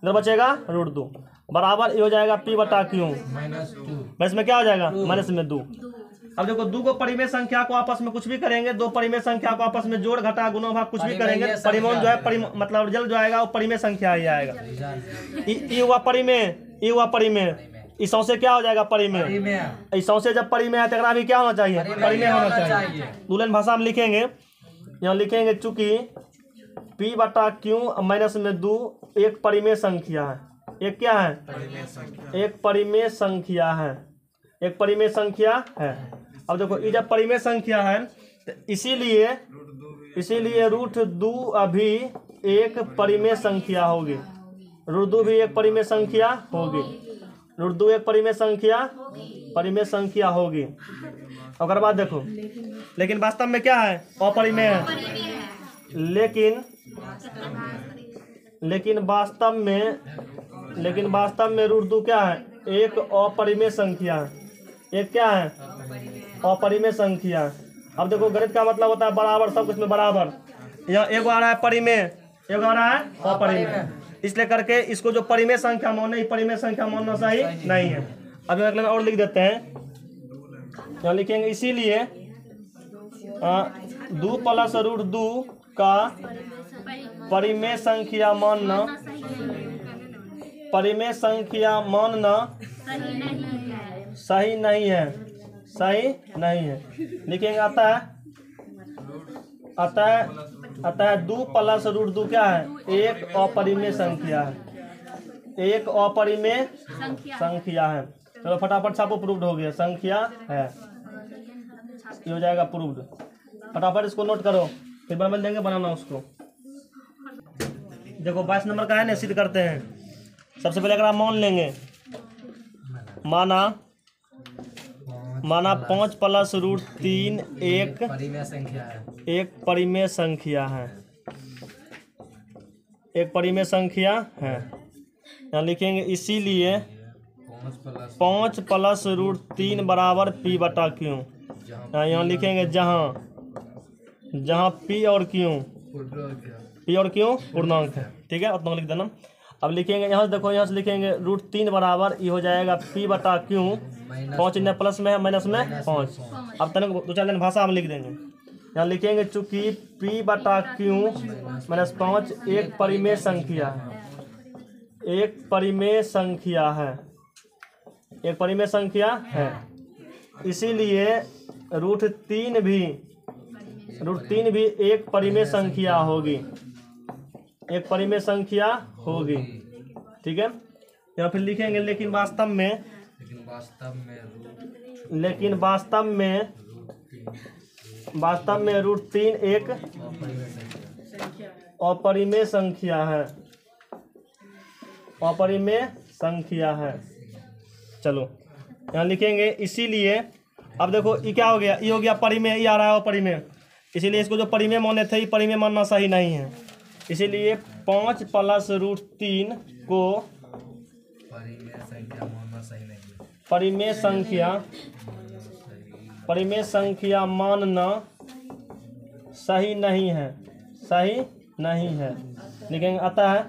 इधर बचेगा √2 बराबर ये हो जाएगा p/q -2। इसमें क्या हो जाएगा, -2। अब देखो 2 को परिमेय संख्या को आपस में कुछ भी करेंगे, 2 परिमेय संख्या को आपस में जोड़ घटा गुणा भाग कुछ भी करेंगे, परिमाण जो है मतलब रिजल्ट जो आएगा वो परिमेय संख्या ही आएगा। ये हुआ परिमेय, ये हुआ परिमेय, इस से क्या हो जाएगा, परिमेय। इस से जब परिमेय है तो भी क्या होना चाहिए, परिमेय होना चाहिए। दुल्हन भाषा में लिखेंगे, यहाँ लिखेंगे चूंकि p/q -2 एक परिमेय संख्या है, एक क्या है, एक परिमेय संख्या है, एक परिमेय संख्या है। अब देखो ये जब परिमेय संख्या है तो इसीलिए √2 अभी एक परिमेय संख्या होगी, √2 भी एक परिमेय संख्या होगी, √2 एक परिमेय संख्या होगी। अगर बात देखो, लेकिन वास्तव में क्या है, अपरिमेय है। लेकिन वास्तव में √2 क्या है, एक अपरिमेय संख्या है, एक क्या है, अपरिमेय संख्या। अब देखो गणित का मतलब होता है बराबर, सब कुछ में बराबर। यहाँ एक आ रहा है परिमेय, एक आ रहा है अपरिमेय, इसलिए करके इसको जो परिमेय संख्या माने, परिमेय संख्या मानना सही नहीं है। अब अगले में और लिख देते हैं, यहाँ लिखेंगे इसीलिए 2 + √2 का परिमेय संख्या मानना सही नहीं है, सही नहीं है। लिखेंगे अतः 2 + √2 क्या है, एक अपरिमेय संख्या है, एक अपरिमेय संख्या है। चलो फटाफट छापो, प्रूव्ड हो गया, संख्या है, ये हो जाएगा प्रूव्ड। फटाफट इसको नोट करो, फिर बना देंगे बनाना उसको। देखो 22 नंबर का है ना, सिद्ध करते हैं। सबसे पहले अगर मान लेंगे, माना 5 + √3 एक परिमेय संख्या है, एक परिमेय संख्या है, एक परिमेय संख्या है। यहाँ लिखेंगे इसीलिए 5 + √3 बराबर p/q। यहाँ लिखेंगे जहाँ p और q पूर्णांक है, ठीक है, उतना लिख देना। अब लिखेंगे यहाँ से, देखो यहाँ से लिखेंगे √3 बराबर ये हो जाएगा p/q, 5 इन्हें प्लस में है, माइनस में 5। अब तनिक 2-4 दिन भाषा में लिख देंगे। यहाँ लिखेंगे चूंकि p/q -5 एक परिमेय संख्या है, एक परिमेय संख्या है, एक परिमेय संख्या है, इसीलिए √3 भी एक परिमेय संख्या होगी, एक परिमेय संख्या होगी, ठीक है। यहाँ फिर लिखेंगे लेकिन वास्तव में √3 एक अपरिमेय संख्या है, अपरिमेय संख्या है। चलो यहाँ लिखेंगे इसीलिए, अब देखो ये क्या हो गया, ये हो गया परिमेय, ये आ रहा है अपरिमेय, इसीलिए इसको जो परिमेय माने थे, ये परिमेय मानना सही नहीं है। इसीलिए 5 + √3 को परिमेय संख्या मानना सही नहीं है, सही नहीं है। लिखेंगे आता है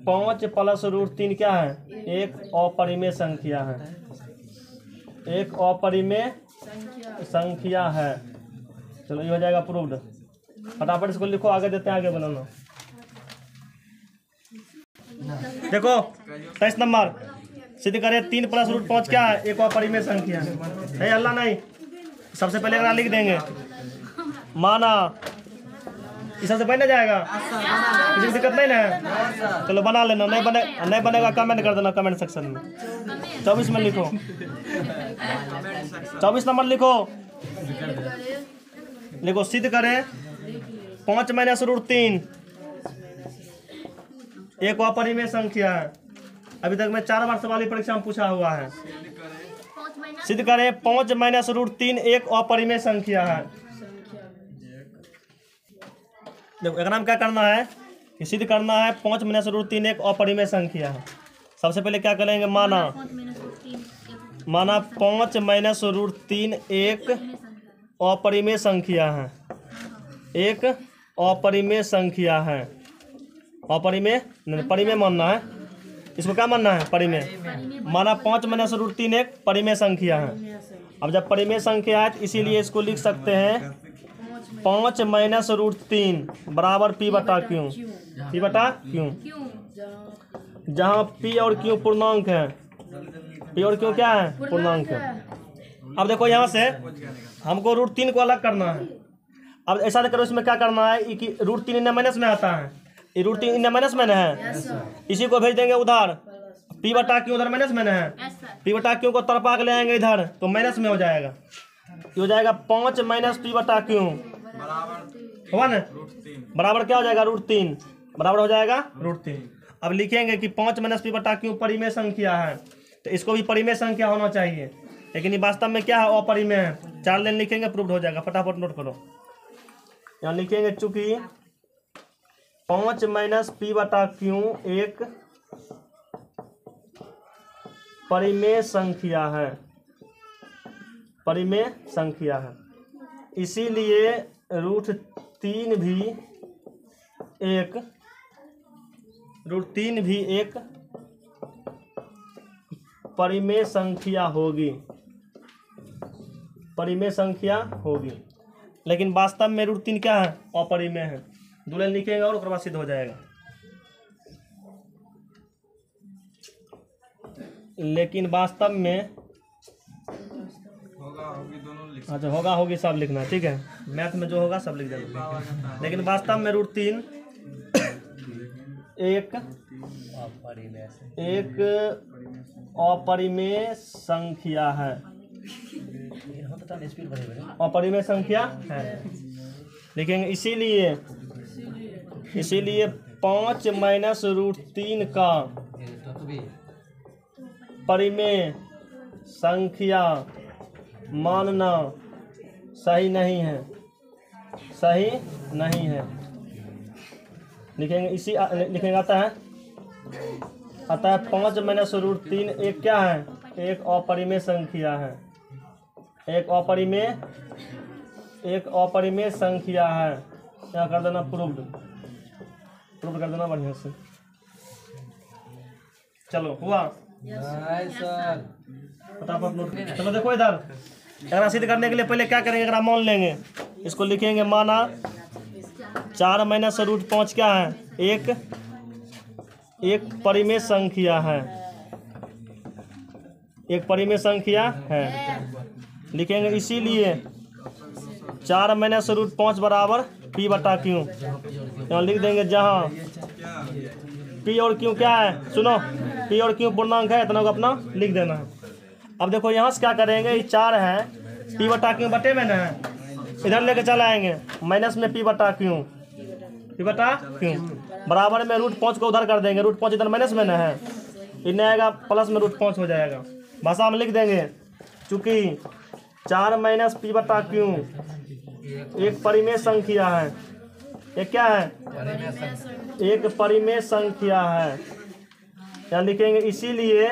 5 प्लस रूट 3 क्या है? एक अपरिमेय संख्या है, एक अपरिमेय संख्या है। चलो ये हो जाएगा प्रूव्ड। फटाफट इसको लिखो, आगे देते हैं, आगे बनाना। देखो 23 नंबर सिद्ध करें 3 प्लस रूट 5 क्या है? एक अपरिमेय संख्या है। नहीं अल्लाह नहीं, सबसे पहले अगर लिख देंगे माना, इस सबसे पहले जाएगा, किसी दिक्कत नहीं ना? चलो बना लेना, नहीं बनेगा कमेंट कर देना कमेंट सेक्शन में। 24 में लिखो, 24 नंबर लिखो। लिखो सिद्ध करें 5 माइनस रूट 3 एक अपरिमेय संख्या है। अभी तक मैं 4 बार सवाल परीक्षा में पूछा हुआ है। सिद्ध करें 5 माइनस रूट 3 एक अपरिमेय संख्या है। देखो एक नाम क्या करना है कि सिद्ध करना है 5 माइनस रूट 3 एक अपरिमेय संख्या है। सबसे पहले क्या करेंगे? माना 5 माइनस रूट 3 एक अपरिमेय संख्या है, एक अपरिमेय संख्या है। अपरिमेय नहीं, परिमेय मानना है इसको। क्या मानना है? परिमेय। माना 5 माइनस रूट 3 एक परिमेय संख्या है। अब जब परिमेय संख्या है तो इसीलिए इसको लिख सकते हैं 5 माइनस रूट 3 बराबर पी बटा क्यू। पी बटा क्यू, जहाँ पी और क्यू पूर्णांक है। पी और क्यू क्या है? पूर्णांक है। अब देखो यहाँ से हमको रूट 3 को अलग करना है। अब ऐसा करो, इसमें क्या करना है कि रूट 3 इन्हें माइनस में आता है, ये रूट 3 इन्हें माइनस में है, इसी को भेज देंगे उधर। पी बटा क्यू उधर माइनस में है, पी बटा क्यू को तरपा के ले आएंगे इधर तो माइनस में हो जाएगा। ये हो जाएगा 5 माइनस पी बटा क्यू होगा ना, बराबर क्या हो जाएगा? रूट 3 बराबर हो जाएगा रूट 3। अब लिखेंगे कि 5 माइनस पी बटा क्यू परिमेय संख्या है, तो इसको भी परिमेय संख्या होना चाहिए, लेकिन ये वास्तव में क्या है? अपरिमेय है। 4 लाइन लिखेंगे, प्रूव्ड हो जाएगा। फटाफट नोट करो, यहाँ लिखेंगे चूंकि 5 माइनस पी बटा क्यू एक परिमेय संख्या है, परिमेय संख्या है, इसीलिए रूट 3 भी एक परिमेय संख्या होगी, परिमेय संख्या होगी। लेकिन वास्तव में रूट 3 क्या है? अपरिमेय है। 2 लाइन लिखेंगे और उसके बाद सिद्ध हो जाएगा। लेकिन वास्तव में अच्छा होगा होगी सब लिखना, ठीक है? मैथ में जो होगा सब लिख देना। लेकिन वास्तव में रूट 3 एक अपरिमेय संख्या है, अपरिमेय संख्या है। लिखेंगे इसीलिए 5 माइनस रूट 3 का परिमेय संख्या मानना सही नहीं है, सही नहीं है। लिखेंगे लिखेंगे आता है 5 माइनस रूट 3 एक क्या है? एक अपरिमेय संख्या है, एक अपरिमेय संख्या है। यहाँ कर देना प्रूव्ड कर देना बढ़िया से। चलो हुआ फटाफट नोट। चलो देखो इधर, अगर सिद्ध करने के लिए पहले क्या करेंगे? अगर मान लेंगे, इसको लिखेंगे माना 4 माइनस रूट 5 क्या है? एक परिमेय संख्या है, एक परिमेय संख्या है। लिखेंगे इसीलिए 4 माइनस रूट 5 बराबर पी बटा क्यू। यहाँ लिख देंगे जहाँ पी और क्यू क्या है? सुनो, पी और क्यू पूर्णांक है, इतना को अपना लिख देना है। अब देखो यहाँ से क्या करेंगे? ये 4 है, पी बटा क्यू बटे में ना है, इधर लेके चले आएंगे माइनस में पी बटा क्यू बराबर में रूट 5 को उधर कर देंगे। रूट 5 इधर माइनस में ना है, इन्हें आएगा प्लस में रूट 5 हो जाएगा। भाषा में लिख देंगे चूंकि 4 माइनस पी बटा क्यू एक परिमेय संख्या है। एक क्या है? एक परिमेय संख्या है। यहाँ लिखेंगे इसीलिए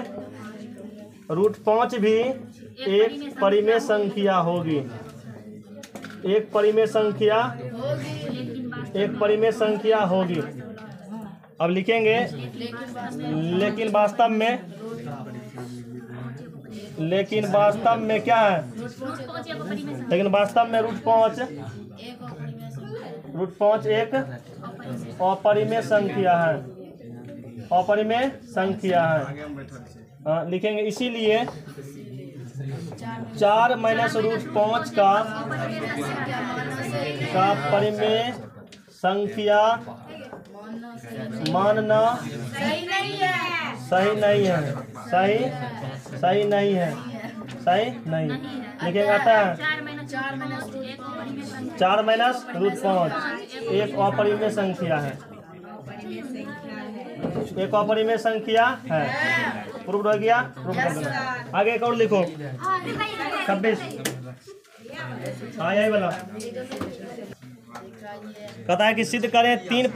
रूट 5 भी एक परिमेय संख्या होगी, एक परिमेय संख्या एक परिमेय संख्या होगी। अब लिखेंगे लेकिन वास्तव में क्या है, लेकिन वास्तव में √5 एक अपरिमेय संख्या है, अपरिमेय संख्या है। लिखेंगे इसीलिए 4 - √5 का परिमेय संख्या मानना सही नहीं है, सही नहीं है। लिखेंगे आता है 4 - √5 एक अपरिमेय संख्या है, एक अपरिमेय संख्या है। प्रूफ हो गया। आगे एक और लिखो 26। हाँ यही वाला कहता है कि सिद्ध करें 3 +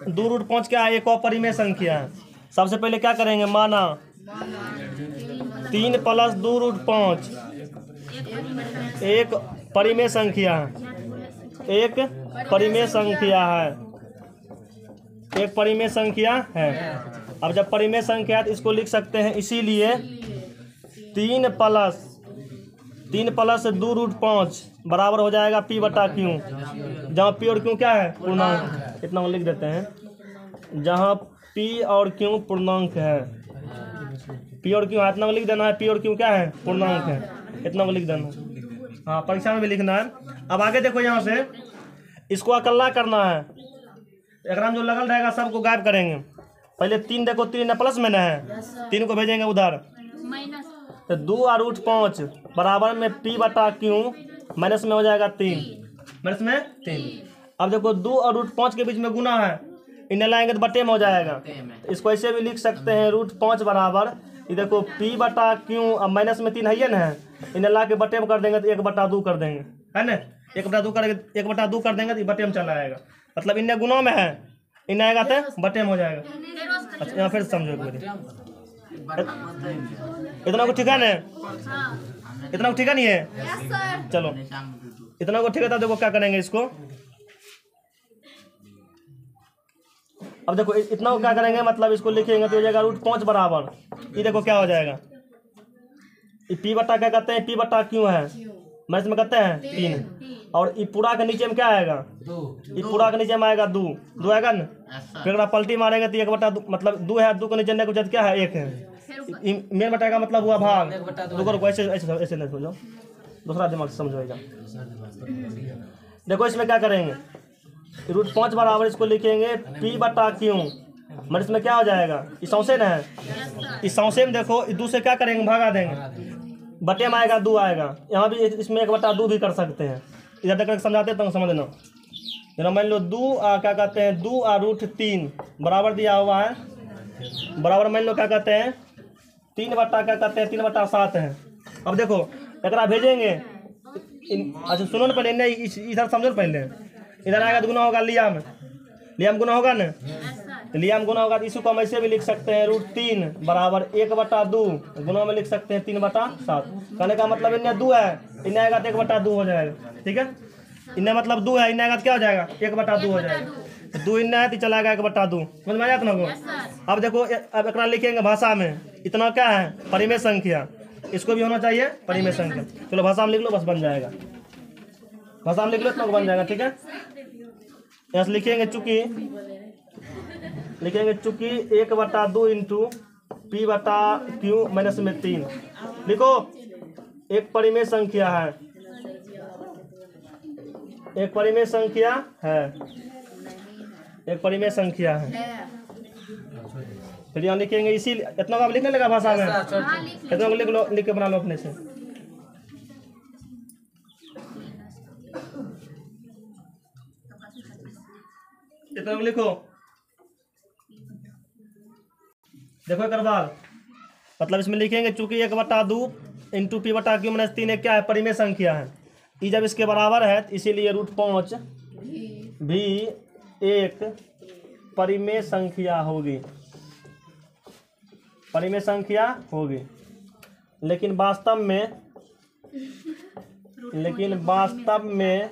2 √5 क्या है, एक अपरिमेय संख्या है। सबसे पहले क्या करेंगे, माना 3 + 2 √5 एक परिमेय संख्या है, एक परिमेय संख्या है, एक परिमेय संख्या है। अब जब परिमेय संख्या है तो इसको लिख सकते हैं इसीलिए 3 + 2 √5 बराबर हो जाएगा P/Q, जहाँ P और Q क्या है, पूर्णांक। इतना लिख देते हैं, जहाँ P और Q पूर्णांक है, P और Q इतना लिख देना है, P और Q क्या है, पूर्णांक है, इतना लिख देना। हाँ परीक्षा में भी लिखना है। अब आगे देखो, यहाँ से इसको अकल्ला करना है, एक जो लगल रहेगा सबको गायब करेंगे। पहले 3 देखो, 3 प्लस में न है, 3 को भेजेंगे उधर, तो 2 √5 बराबर में P/Q माइनस में हो जाएगा 3, माइनस में 3। अब देखो 2 और √5 के बीच में गुना है, इन्हें लाएंगे तो बटे में हो जाएगा। तो इसको ऐसे भी लिख सकते हैं √5 बराबर, ये देखो P/Q, अब माइनस में 3 है ना, इन्हें ला के बटे में कर देंगे तो 1/2 कर देंगे, है ना। 1/2 करेंगे, 1/2 कर देंगे तो बटे में चला आएगा, मतलब इन्हें गुना में है, इन्हें आएगा तो बटे में हो जाएगा। अच्छा यहाँ फिर समझो इतना को ठीक है ना, इतना को ठीक है नहीं है, चलो इतना को ठीक है। तब देखो क्या करेंगे इसको, अब देखो इतना को क्या करेंगे, मतलब इसको लिखेंगे तो हो जाएगा √5 बराबर, ये देखो क्या हो जाएगा, P/क्या कहते हैं, P/Q है, मैथ में कहते हैं 3, और ये पूरा के नीचे में क्या आएगा, ये पूरा के नीचे में आएगा 2 आएगा ना। फिर अगर पलटी मारेंगे तो 1/2, मतलब 2 है, 2 के नीचे कुछ क्या है, 1 है। मेन बटा का मतलब हुआ भाग, 2 को ऐसे ऐसे नहीं समझो, दूसरा दिमाग से समझोएगा। देखो इसमें क्या करेंगे, √5 बराबर इसको लिखेंगे P/Q, मतलब इसमें क्या हो जाएगा, इस सौसे न है, इस सौसे में देखो 2 से क्या करेंगे, भागा देंगे, बटे में आएगा 2 आएगा। यहाँ भी इसमें 1/2 भी कर सकते हैं, इधर तक समझाते तो समझना। जरा मान लो 2 क्या कहते हैं, 2 √3 बराबर दिया हुआ है, बराबर मान लो क्या कहते हैं 3/क्या कहते हैं 3/7 है। अब देखो एकरा भेजेंगे, अच्छा सुनो ना पहले, नहीं इधर समझो पहले, इधर आएगा तो गुना होगा, लियाम गुना होगा ना, तो लियाम गुना होगा, तो इसको हम ऐसे भी लिख सकते हैं √3 बराबर 1/2, गुना में लिख सकते हैं 3/7। कहने का मतलब इन्हें 2 है, इन्हें आएगा तो 1/2 हो जाएगा, ठीक है। इन्हें मतलब 2 है, इन्हें आएगा तो क्या हो जाएगा, 1/2 हो जाएगा, तो 2 इन्हें है तो चला गया 1/2, समझ में आ जाता ना। अब देखो अब एक लिखेंगे भाषा में, इतना क्या है, परिमेय संख्या, इसको भी होना चाहिए परिमेय संख्या। चलो भाषा में लिख लो, बस बन जाएगा, भाषा में लिख लो इतना बन जाएगा, ठीक है। यहाँ से लिखेंगे चूंकि 1/2 इंटू P/Q माइनस में 3 लिखो, एक परिमेय संख्या है, एक परिमेय संख्या है, एक परिमेय संख्या है। फिर यहाँ लिखेंगे इसी, इतना आप लिखने लगा भाषा में, इतना लिख लो, लिख के बना लो अपने से। इतना लिखो, देखो एक बार, मतलब इसमें लिखेंगे चूंकि 1/2 इंटू P/Q माइनस 3 क्या है, परिमेय संख्या है। ये जब इसके बराबर है तो इसीलिए √5 भी एक परिमेय संख्या होगी, परिमेय संख्या होगी। लेकिन वास्तव में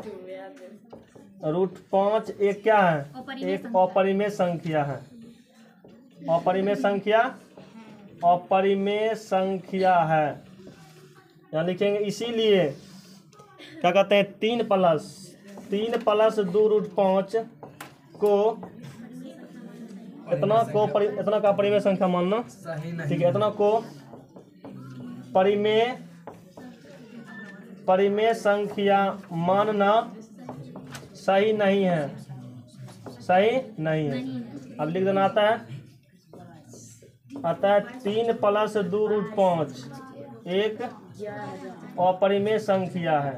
√5 एक क्या है? एक अपरिमेय संख्या है। अपरिमेय संख्या, अपरिमेय संख्या है। यहाँ लिखेंगे इसीलिए क्या कहते हैं 3 प्लस 2√5 को इतना का परिमेय संख्या मानना ठीक है। इतना को परिमेय संख्या मानना सही नहीं है, सही नहीं है। अब लिख देना आता है 3 प्लस 2√5 एक अपरिमेय संख्या है,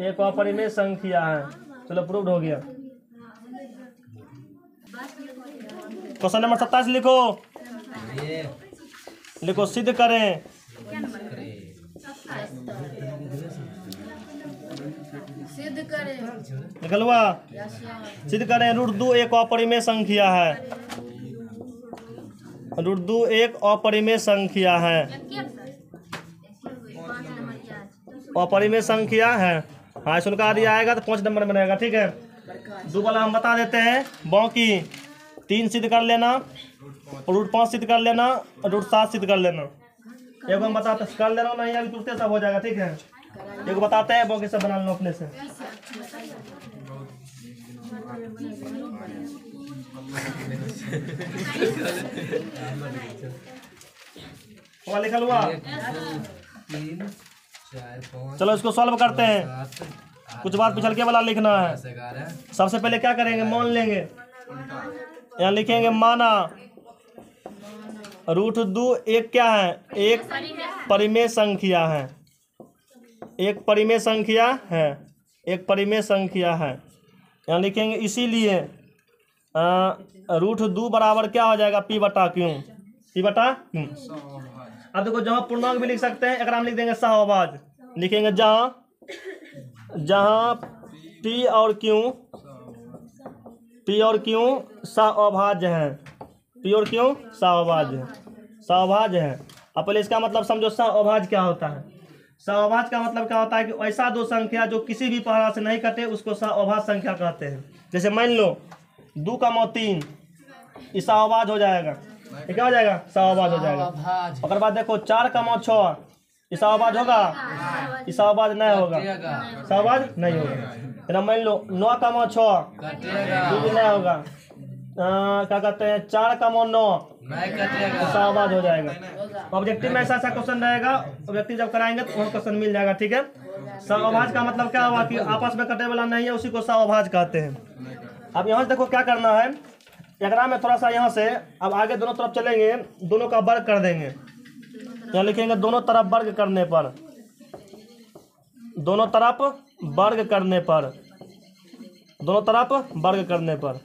एक अपरिमेय संख्या है। चलो प्रूव्ड हो गया। क्वेश्चन नंबर 27 लिखो। लिखो सिद्ध करें। निकल हुआ। सिद्ध करें √2 एक अपरिमेय संख्या है। √2 एक अपरिमेय संख्या है। अपरिमेय संख्या है। हाँ शुल्क दिया आएगा तो 5 नंबर में रहेगा। ठीक है। 2 वाला हम बता देते हैं। बाकी 3 सिद्ध कर लेना, √5 सिद्ध कर लेना, √7 सिद्ध कर लेना। एक हम बताते कर ले रहा हूँ, नहीं अभी तुरंत सब हो जाएगा। ठीक है। एक बताते हैं, बाकी सब बना लो अपने से। लिखल हुआ। चलो इसको सॉल्व करते हैं। कुछ बात पिछल के वाला लिखना है। सबसे पहले क्या करेंगे, मान लेंगे। यहाँ लिखेंगे माना √2 एक क्या है? एक परिमेय संख्या है। एक परिमेय संख्या है। एक परिमेय संख्या है। यहाँ लिखेंगे इसीलिए √2 बराबर क्या हो जाएगा? P बटा क्यों। P बटा क्यों। अब देखो जहाँ पूर्णांक भी लिख सकते हैं, एक हम लिख देंगे सहअभाज्य। लिखेंगे जहाँ P और Q सहअभाज्य है। P और Q सहअभाज्य है। सहअभाज्य है। अब पहले इसका मतलब समझो सहअभाज्य क्या होता है। सहअभाज्य का मतलब क्या होता है कि ऐसा दो संख्या जो किसी भी पहला से नहीं कटे उसको सहअभाज्य संख्या कहते हैं। जैसे मान लो 2,3 इस सहअभाज्य हो जाएगा। ये क्या हो जाएगा? सहअभाज्य हो जाएगा। और बाद देखो 4,6 इस सहअभाज्य होगा? इस सहअभाज्य नहीं होगा। सहअभाज्य नहीं होगा। मान लो 9,6 नहीं होगा। क्या कहते हैं 4,9 सहअभाज्य हो जाएगा। ऑब्जेक्टिव में ऐसा क्वेश्चन रहेगा। ऑब्जेक्टिव जब कराएंगे तो वह क्वेश्चन मिल जाएगा। ठीक है। सहअभाज्य का मतलब क्या हुआ कि आपस में कटे वाला नहीं है, उसी को सहअभाज्य कहते हैं। अब यहाँ से देखो क्या करना है। एकरा में थोड़ा सा यहाँ से अब आगे दोनों तरफ चलेंगे, दोनों का वर्ग कर देंगे। यहाँ लिखेंगे दोनों तरफ वर्ग करने पर, दोनों तरफ वर्ग करने पर, दोनों तरफ वर्ग करने पर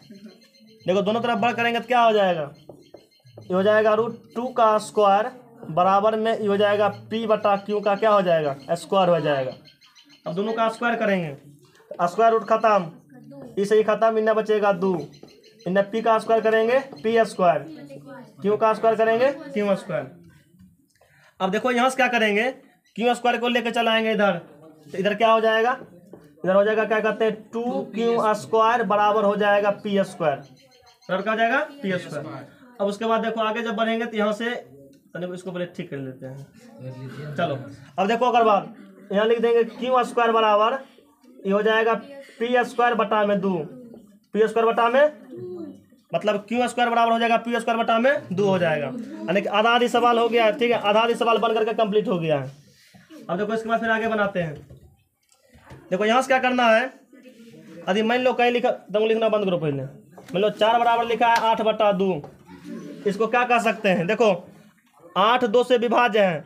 देखो दोनों तरफ वर्ग करेंगे तो क्या हो जाएगा? ये हो जाएगा √2 का स्क्वायर बराबर में ये हो जाएगा P बटा Q का क्या हो जाएगा? स्क्वायर हो जाएगा। अब दोनों का स्क्वायर करेंगे, स्क्वायर रूट खत्म, इसे ही खत्म, इन्हें बचेगा 2। इन्हें P का स्क्वायर करेंगे P स्क्वायर, Q का स्क्वायर करेंगे Q स्क्वायर। अब देखो यहाँ से क्या करेंगे, Q स्क्वायर को लेकर चलाएंगे इधर, तो इधर क्या हो जाएगा? इधर हो जाएगा क्या कहते हैं 2Q स्क्वायर बराबर हो जाएगा P स्क्वायर। इधर क्या हो जाएगा? P square. अब उसके बाद देखो आगे जब बढ़ेंगे तो यहाँ से इसको पहले ठीक कर लेते हैं। चलो अब देखो अगर बात यहाँ लिख देंगे Q स्क्वायर बराबर ये हो जाएगा P स्क्वायर बटा में 2। P स्क्वायर बटा में मतलब Q स्क्वायर बराबर हो जाएगा P स्क्वायर बटा में 2 हो जाएगा। यानी कि आधा आधी सवाल हो गया है। ठीक है। आधा आधी सवाल बन करके कंप्लीट हो गया है। अब देखो इसके बाद फिर आगे बनाते हैं। देखो यहाँ से क्या करना है, यदि मान लो कहीं लिखा तो लिखना बंद करो पहले। मान लो 4 बराबर लिखा है 8 बटा 2, इसको क्या कह सकते हैं? देखो 8 2 से विभाज्य है,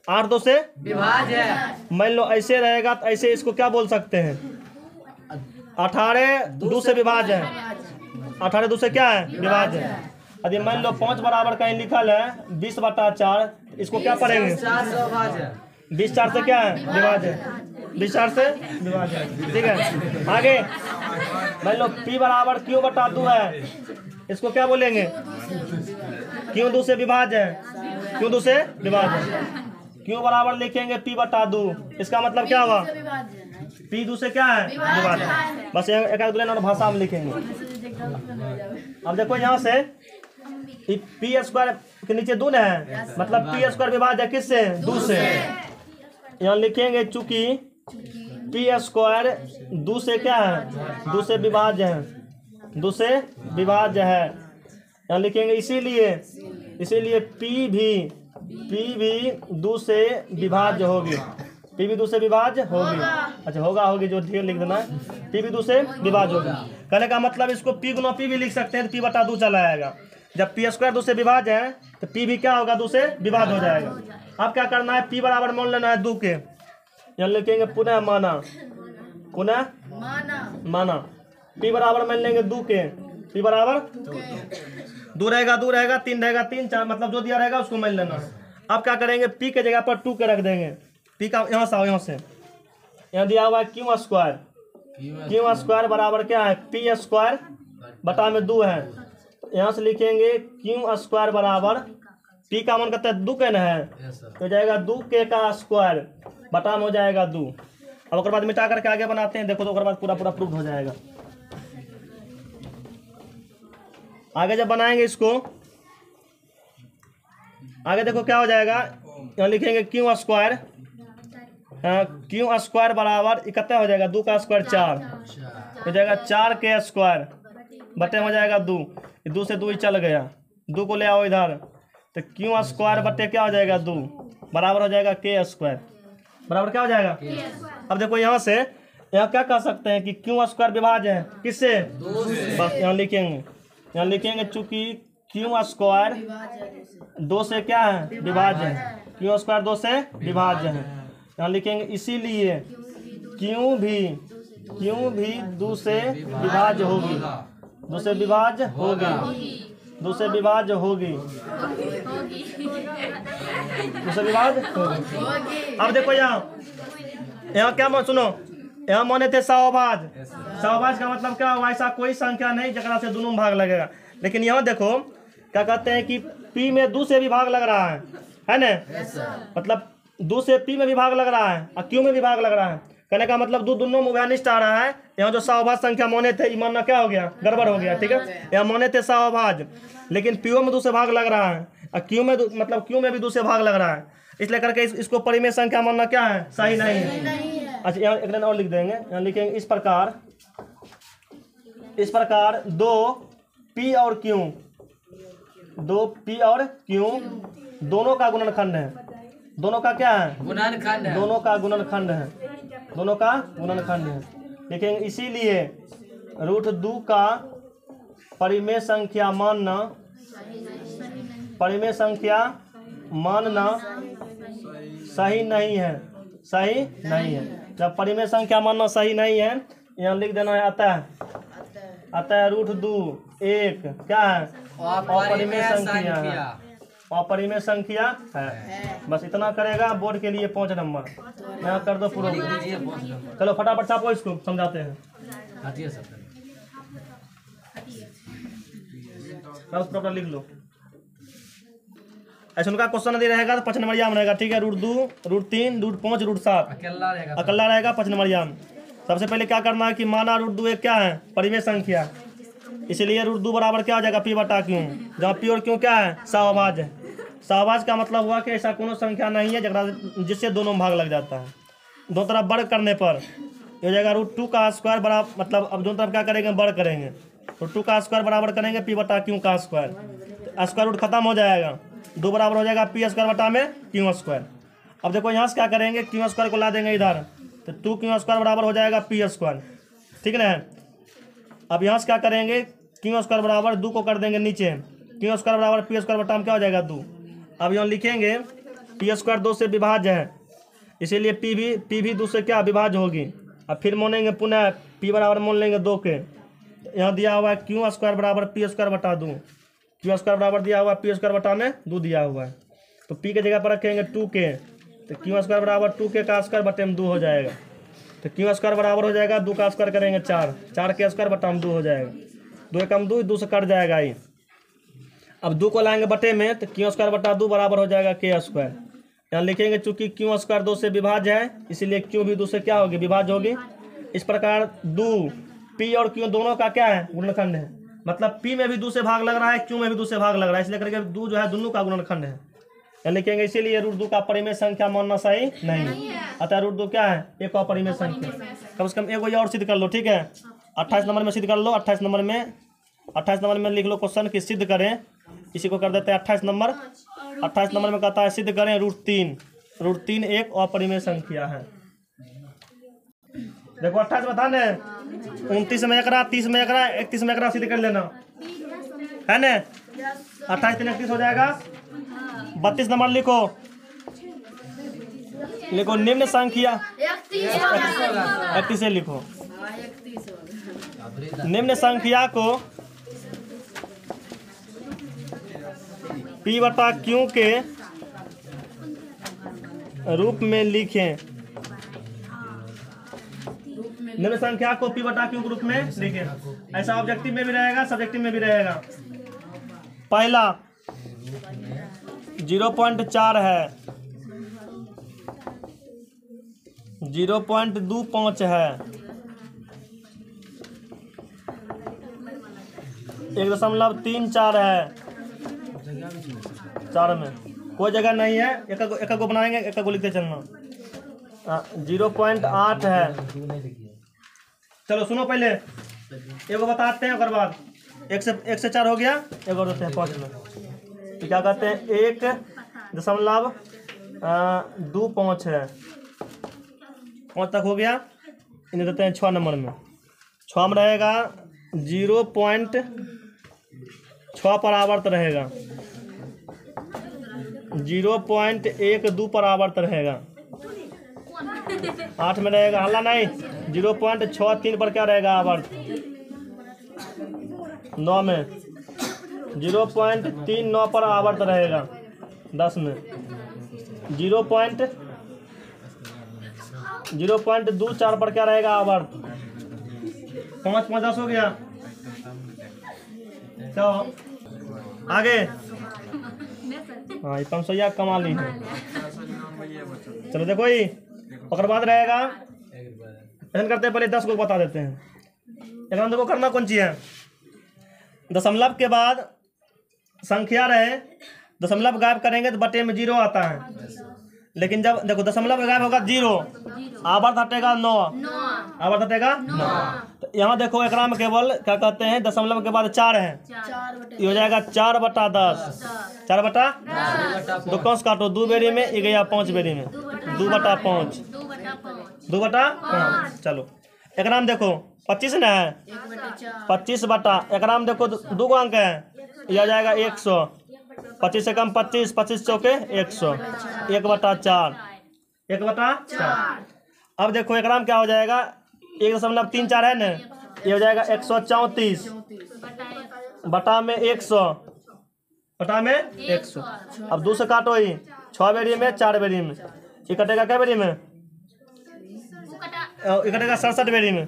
8 2 से विभाज्य है। मान लो ऐसे रहेगा तो ऐसे इसको क्या बोल सकते हैं? 18 2 से विभाज्य है, 18 2 से क्या है? विभाज्य है। यदि मान लो 5 बराबर कहीं लिखल है 20 बटा 4, इसको क्या पढ़ेंगे? 20 4 से क्या है? विभाज्य है। 20 4 से विभाज्य है। ठीक है। आगे मान लो P बराबर Q बटा 2 है, इसको क्या बोलेंगे? Q 2 से विभाज्य है, Q 2 से विभाज्य है। Q बराबर लिखेंगे P बटा 2, इसका मतलब क्या होगा? पी दो से क्या है विभाज्य। बस एक दो लाइन और भाषा में लिखेंगे। अब देखो यहाँ से पी स्क्वायर के नीचे दो है, मतलब पी स्क्वायर विभाज्य किससे, दो से। यहाँ लिखेंगे चूंकि पी स्क्वायर दो से क्या है, दो से विभाज्य है, दो से विभाज्य है। यहाँ लिखेंगे इसीलिए पी भी दो से विभाज्य होगी, पी भी दो से विभाज्य होगी। अच्छा होगी जो ढेर लिख देना है, पी भी दो से विभाज्य होगी। कहने का मतलब इसको पी गुना पी भी लिख सकते हैं, तो पी बटा दो चला आएगा। जब पी स्क्वायर दो से विभाज्य है तो पी भी क्या होगा, दो से विभाज्य हो जाएगा। अब क्या करना है, पी बराबर मान लेना है दो के। यहाँ लिखेंगे पुनः माना पी बराबर मान लेंगे दो के, पी बराबर दो रहेगा, तीन रहेगा, तीन चार, मतलब जो दिया रहेगा उसको मान लेना। अब क्या करेंगे, पी के जगह पर टू के रख देंगे। पी का यहाँ से आओ, यहाँ दिया हुआ है क्यू स्क्वायर बराबर क्या है, पी स्क्वायर बटा में दो है। यहाँ से लिखेंगे क्यू स्क्वायर बराबर पी का मान करता है दो के न है, तो जाएगा दो के का स्क्वायर बटा में हो जाएगा दो। अब उसके बाद मिटा करके आगे बनाते हैं, देखो तो बाद पूरा प्रूफ हो जाएगा। आगे जब बनाएंगे इसको, आगे देखो क्या हो जाएगा, यहाँ लिखेंगे क्यू स्क्वायर बराबर इकट्ठा हो जाएगा, दो का स्क्वायर चार हो जाएगा, चार के स्क्वायर बटे हो जाएगा दो, दो से दो ही चल गया, दो को ले आओ इधर, तो क्यू स्क्वायर बटे क्या हो जाएगा दो बराबर हो जाएगा के स्क्वायर बराबर क्या हो जाएगा। अब देखो यहाँ से यहाँ क्या कह सकते हैं कि क्यू स्क्वायर विभाज्य है किससे, बस यहाँ लिखेंगे चूंकि क्यू स्क्वायर दो से क्या है विभाज्य है, क्यू स्क्वायर दो से विभाज्य है। यहाँ लिखेंगे इसीलिए क्यू भी दो से विभाज्य होगी, दो से विभाज्य होगी। अब देखो यहाँ क्या सुनो, यहाँ माने थे सौभाज का मतलब क्या हुआ, ऐसा कोई संख्या नहीं जरा से दोनों भाग लगेगा। लेकिन यहाँ देखो क्या कहते हैं कि पी में दो से भी भाग लग रहा है ना, मतलब दो से पी में भी भाग लग रहा है और क्यू में भी भाग लग रहा है। कहने का मतलब दो दोनों में उभयनिष्ठ आ रहा है। यहाँ जो सौभाज संख्या माने थे ये मानना क्या हो गया, गड़बड़ हो गया, ठीक है। यहाँ माने थे सौभाज, लेकिन पीओ में दो से भाग लग रहा है और क्यू में मतलब क्यू में भी दो से भाग लग रहा है, इसलिए करके इसको परिमेय संख्या मानना क्या है, सही नहीं है। अच्छा यहाँ एक लाइन और लिख देंगे, यहाँ लिखेंगे इस प्रकार दो पी और क्यू दोनों का गुणनखंड है, दोनों का क्या है, दोनों का गुणनखंड है। लिखेंगे इसीलिए रूट दो का परिमेय संख्या मानना सही नहीं है। जब परिमेय संख्या मानना सही नहीं है, यहाँ लिख देना है अतः रूट दो एक क्या है, अपरिमेय संख्या है। बस इतना करेगा, बोर्ड के लिए 5 नंबर। यहाँ कर दो पूरा, चलो फटाफट छापो, इसको समझाते हैं। प्रॉपर लिख लो, ऐसा उनका क्वेश्चन यदि रहेगा तो 5 नंबर याम रहेगा, ठीक है। रूट 2, रूट 3, रूट 5, रूट 7 अकेला रहेगा 5 नंबर याम। सबसे पहले क्या करना है कि माना रूट 2 एक क्या है, परिमेय संख्या, इसलिए रूट 2 बराबर क्या हो जाएगा, पी बटा क्यू, जहाँ पी और क्यू क्या है, सहभाज्य है। सहभाज्य का मतलब हुआ कि ऐसा कोनो संख्या नहीं है जिससे दोनों भाग लग जाता है। दो तरफ वर्ग करने पर हो जाएगा रूट 2 का स्क्वायर बराबर, मतलब अब दोनों तरफ क्या करेंगे, वर्ग करेंगे, तो 2 का स्क्वायर बराबर करेंगे पी बटा क्यू का स्क्वायर, स्क्वायर रूट खत्म हो जाएगा, 2 बराबर हो जाएगा पी स्क्वायर बटा में क्यू स्क्वायर। अब देखो यहाँ से क्या करेंगे, क्यू स्क्वायर को ला देंगे इधर, तो 2 क्यू स्क्वायर बराबर हो जाएगा पी स्क्वायर, ठीक है। अब यहाँ से क्या करेंगे, क्यू स्क्वायर बराबर 2 को कर देंगे नीचे, क्यू स्क्वायर बराबर पी स्क्वायर बटा में क्या हो जाएगा 2। अब यहाँ लिखेंगे पी स्क्वायर 2 से विभाज्य है, इसीलिए पी भी 2 से क्या विभाज्य होगी। अब फिर मानेंगे पुनः पी बराबर मान लेंगे 2 के, यहाँ दिया हुआ है क्यू स्क्वायर बराबर पी स्क्वायर बटा 2, क्यू स्क्वायर बराबर दिया हुआ है पी स्क्वायर बटा में 2 दिया हुआ है, तो पी के जगह पर रखेंगे 2 के, तो क्यू स्क्वायर बराबर 2 के का स्क्वायर बटे में 2 हो जाएगा, तो क्यू स्क्वायर बराबर हो जाएगा 2 का स्क्वायर करेंगे 4 के स्क्वायर बटा में 2 हो जाएगा, 2 एकम 2 से कट जाएगा ये। अब 2 को लाएंगे बटे में, तो क्यू स्क्वायर बटा 2 बराबर हो जाएगा के स्क्वायर। यहाँ लिखेंगे चूंकि क्यू स्क्वायर 2 से विभाज्य है, इसीलिए क्यू भी 2 से क्या होगी, विभाज्य होगी। इस प्रकार दो पी और क्यू दोनों का क्या है, गुणनखंड है। मतलब पी में भी 2 से भाग लग रहा है, क्यू में भी 2 से भाग लग रहा है, इसलिए करके 2 जो है दोनों का गुणनखंड है। लिखेंगे इसीलिए √2 का परिमेय संख्या मानना सही नहीं। अतः √2 क्या है, एक अपरिमेय संख्या। कम से कम एक और सिद्ध कर लो, ठीक है। 28 नंबर में सिद्ध कर लो। 28 नंबर में लिख लो क्वेश्चन कि सिद्ध करें। इसी को कर देते हैं 28 नंबर। 28 नंबर में कहता है सिद्ध करें √3 एक अपरिमेय संख्या है। देखो 28 बताने 29 में 1 30 में 1 31 में 1 सिद्ध कर लेना है ना। 28 3 31 हो जाएगा। 32 नंबर लिखो निम्न संख्या 31 से लिखो। निम्न संख्या को P बटा Q के रूप में लिखें। निम्न संख्या को P बटा Q के रूप में लिखें। ऐसा ऑब्जेक्टिव में भी रहेगा, सब्जेक्टिव में भी रहेगा। पहला 0.4 है, 0.25 है, 1.34 है। 4 में कोई जगह नहीं है, एक को बनाएंगे, एक को लिखते चलना। 0.8 है। चलो सुनो, पहले एक को बताते हैं, उसके बाद 1 से 4 हो गया, एक और देते हैं 5 में। तो क्या कहते हैं 1.25 है, 5 तक हो गया। इन्हें देते हैं 6 नंबर में। 6 में रहेगा 0.6 पर आवर्त रहेगा, 0.12 पर आवर्त रहेगा। 8 में रहेगा, हल्ला नहीं, 0.63 पर क्या रहेगा आवर्त। 9 में 0.39 पर आवर्त रहेगा। 10 में 0.24 पर क्या रहेगा आवर्त। 5 5 10 हो गया। तो आगे हाँ, 500 कमा ली है। चलो देखो ही और बाद रहेगा। ऐसा करते हैं, पहले 10 को बता देते हैं। एकदम देखो करना कौन चीज है, दशमलव के बाद संख्या रहे, दशमलव गायब करेंगे तो बटे में 0 आता है। लेकिन जब देखो दशमलव गायब होगा 0, आवर्त हटेगा 9, आवर्त हटेगा 9। तो यहाँ देखो एक में केवल क्या कहते हैं, दशमलव के बाद 4 है, ये हो जाएगा 4/10। 4/10 दो कंस काटो, 2 बेरी में ये गया 5 बेरी में, 2/5 2/5। चलो एक नाम देखो 25 ना है, 25 बटा एक नाम देखो 2 अंक है, यह आ जाएगा 100। 25 से कम 25, 25 चौके 100, 1/4 1/4। अब देखो एक नाम क्या हो जाएगा, 1.34 है ना, ये हो जाएगा 134 बटा में 100 बटा में 100। अब 2 से काटो ही, 6 बेरी में 4 बेरी में, ये कटेगा क्या बेरी में, ये कटेगा 67 बेरी में,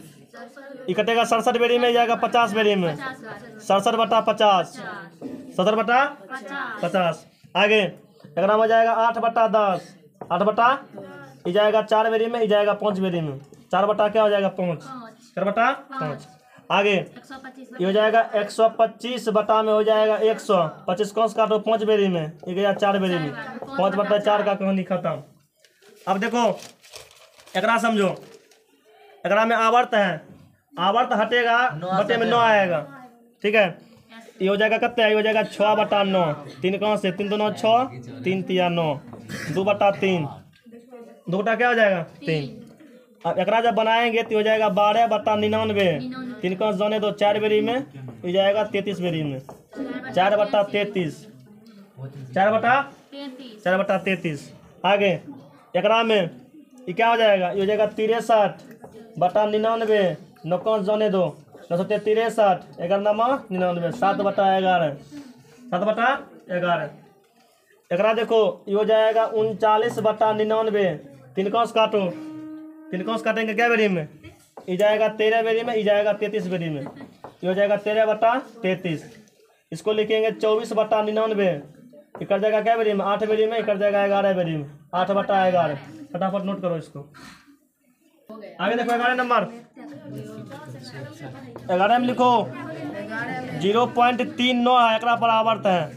ये कटेगा 67 बेरी में, जाएगा 50 बेरी में, 67/50 70/50। आगे एक नाम हो जाएगा 8/10, 8 ये जाएगा 4 बेरी में, ये जाएगा 5 बेरी में, 4 क्या हो जाएगा 5, 4/5। आगे ये हो जाएगा 125 बटा में हो जाएगा 100, 25 कौन काटो 5 बेरी में, ये गया 4 बेरी में, 5/4 का कहानी खत्म। अब देखो एकरा समझो, एकरा में आवर्त है, आवर्त हटेगा बटे में 9 आएगा, ठीक है। ये हो जाएगा कितने, ये हो जाएगा 6/9, 3 कौन से 3 2 6, 3 3 9, 2/3, 2 क्या हो जाएगा 3। अब एकरा जब बनाएंगे तो हो जाएगा 12/99, 3 कौन जाने दो 4 बेरी में, ये जाएगा 33 बेरी में, 4/33, 4/33। आगे एकरा में ये क्या हो जाएगा, ये हो जाएगा 63/99, 9 कौन जाने दो 963, 11 7/11, 7/11। एकरा देखो ये हो जाएगा 39/99, 3 कौन काटो, 3 कौन काटेंगे क्या बेरी में, ये जाएगा 13 बेरी में, ये जाएगा 33 बेरी में, ये हो जाएगा 13/33। इसको लिखेंगे 24/99, ये कर जाएगा क्या बेरी में 8 बेरी में, ये कर जाएगा 11 बेरी में, 8/11। फटाफट नोट करो इसको। आगे देखो 11 नंबर, 11 में लिखो 0.39 है, एकरा परावर्त है।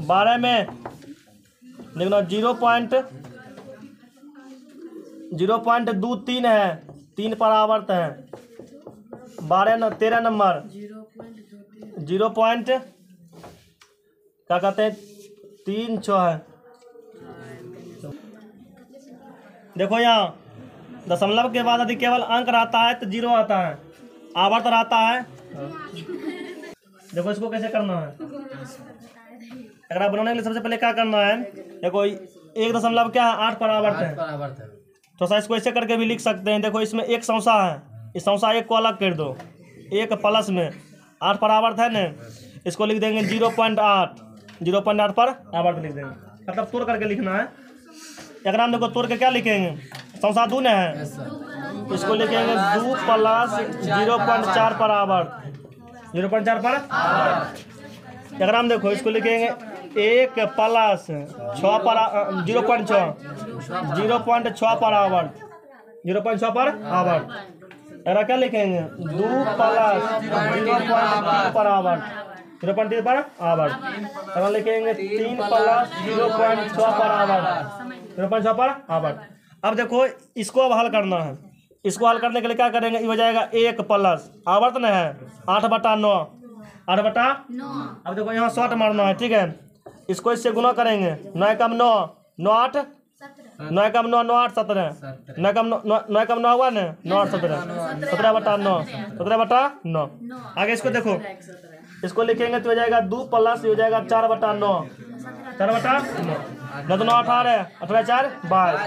12 में देखना 0.23 है, 3 परावर्त है। 13 नंबर 0. क्या कहते हैं 36 है। देखो यहाँ दशमलव के बाद यदि केवल अंक रहता है तो 0 आता है, आवर्त रहता है। देखो इसको कैसे करना है, अगर बनाने के लिए सबसे पहले क्या करना है, देखो 1 दशमलव क्या है 8 परावर्त है, तो सर इसको ऐसे करके भी लिख सकते हैं। देखो इसमें एक संसा है, इस संसा 1 को अलग कर दो, 1 प्लस में 8 परावर्त है ना, इसको लिख देंगे 0.8 पर आवर्त लिख देंगे, मतलब तोड़ करके लिखना है। अगर हम देखो तोड़ के क्या लिखेंगे, संसा 2 है, इसको लिखेंगे 2 प्लस 0.4 पर आवर्त, 0.4 पर। अगर हम देखो इसको लिखेंगे 1 प्लस 6 पर 0.6 पर आवर्त, 0.6 पर आवर्त। अगर क्या लिखेंगे 2 प्लस 0.3 पर आवर्त, 0.3 पर आवर्त। अगर लिखेंगे 3 प्लस 0.6 पर आवर्त, 0.6 पर आवर्त। अब देखो इसको अब हल करना है, इसको हल करने के लिए क्या करेंगे, ये हो जाएगा 1 प्लस आवर्त न है 8/9, 8/9। अब देखो यहाँ शॉर्ट मारना है, ठीक है। इसको इससे गुना करेंगे, 9 कम 9, 9 8, 9 कम 9, 9 8 17, 9 कम 9 हुआ ना, 9 8 17, 17/9, 17/9। आगे इसको देखो, इसको लिखेंगे तो हो जाएगा 2 प्लस हो जाएगा 4/9, 4/9, 9 2 9 18, 18 4 22,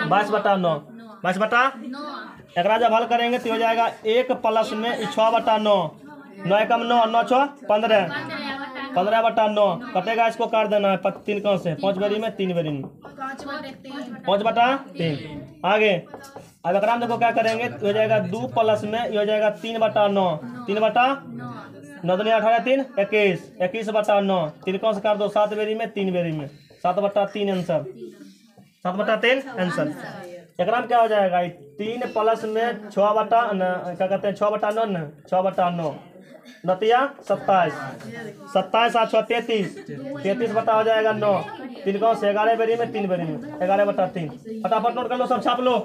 22/9, 22/9। एक जब हल करेंगे तो हो जाएगा 1 प्लस में 6/9, 9 कम 9, 9 6 15, 15/9 कटेगा, इसको काट देना है 3 कौन से 5 बेरी में 3 बेरी में 5/3। आगे अब अगर हम देखो क्या करेंगे तो हो जाएगा 2 प्लस में ये हो जाएगा 3/9, 3/9 9 2 18 3 21, 21/9 3 कौन से काट दो 7 बेरी में 3 बेरी में 7/3 आंसर, 7/3 आंसर। एक क्या हो जाएगा 3 प्लस में 6 बटा क्या कहते हैं 6/9, 6/9 नतिया 27, 27 और 6 33, 33 बटा हो जाएगा 9, 3 कौन से 11 बेरी में 3 बेरी में 11/3। फटाफट नोट कर लो, सब छाप लो।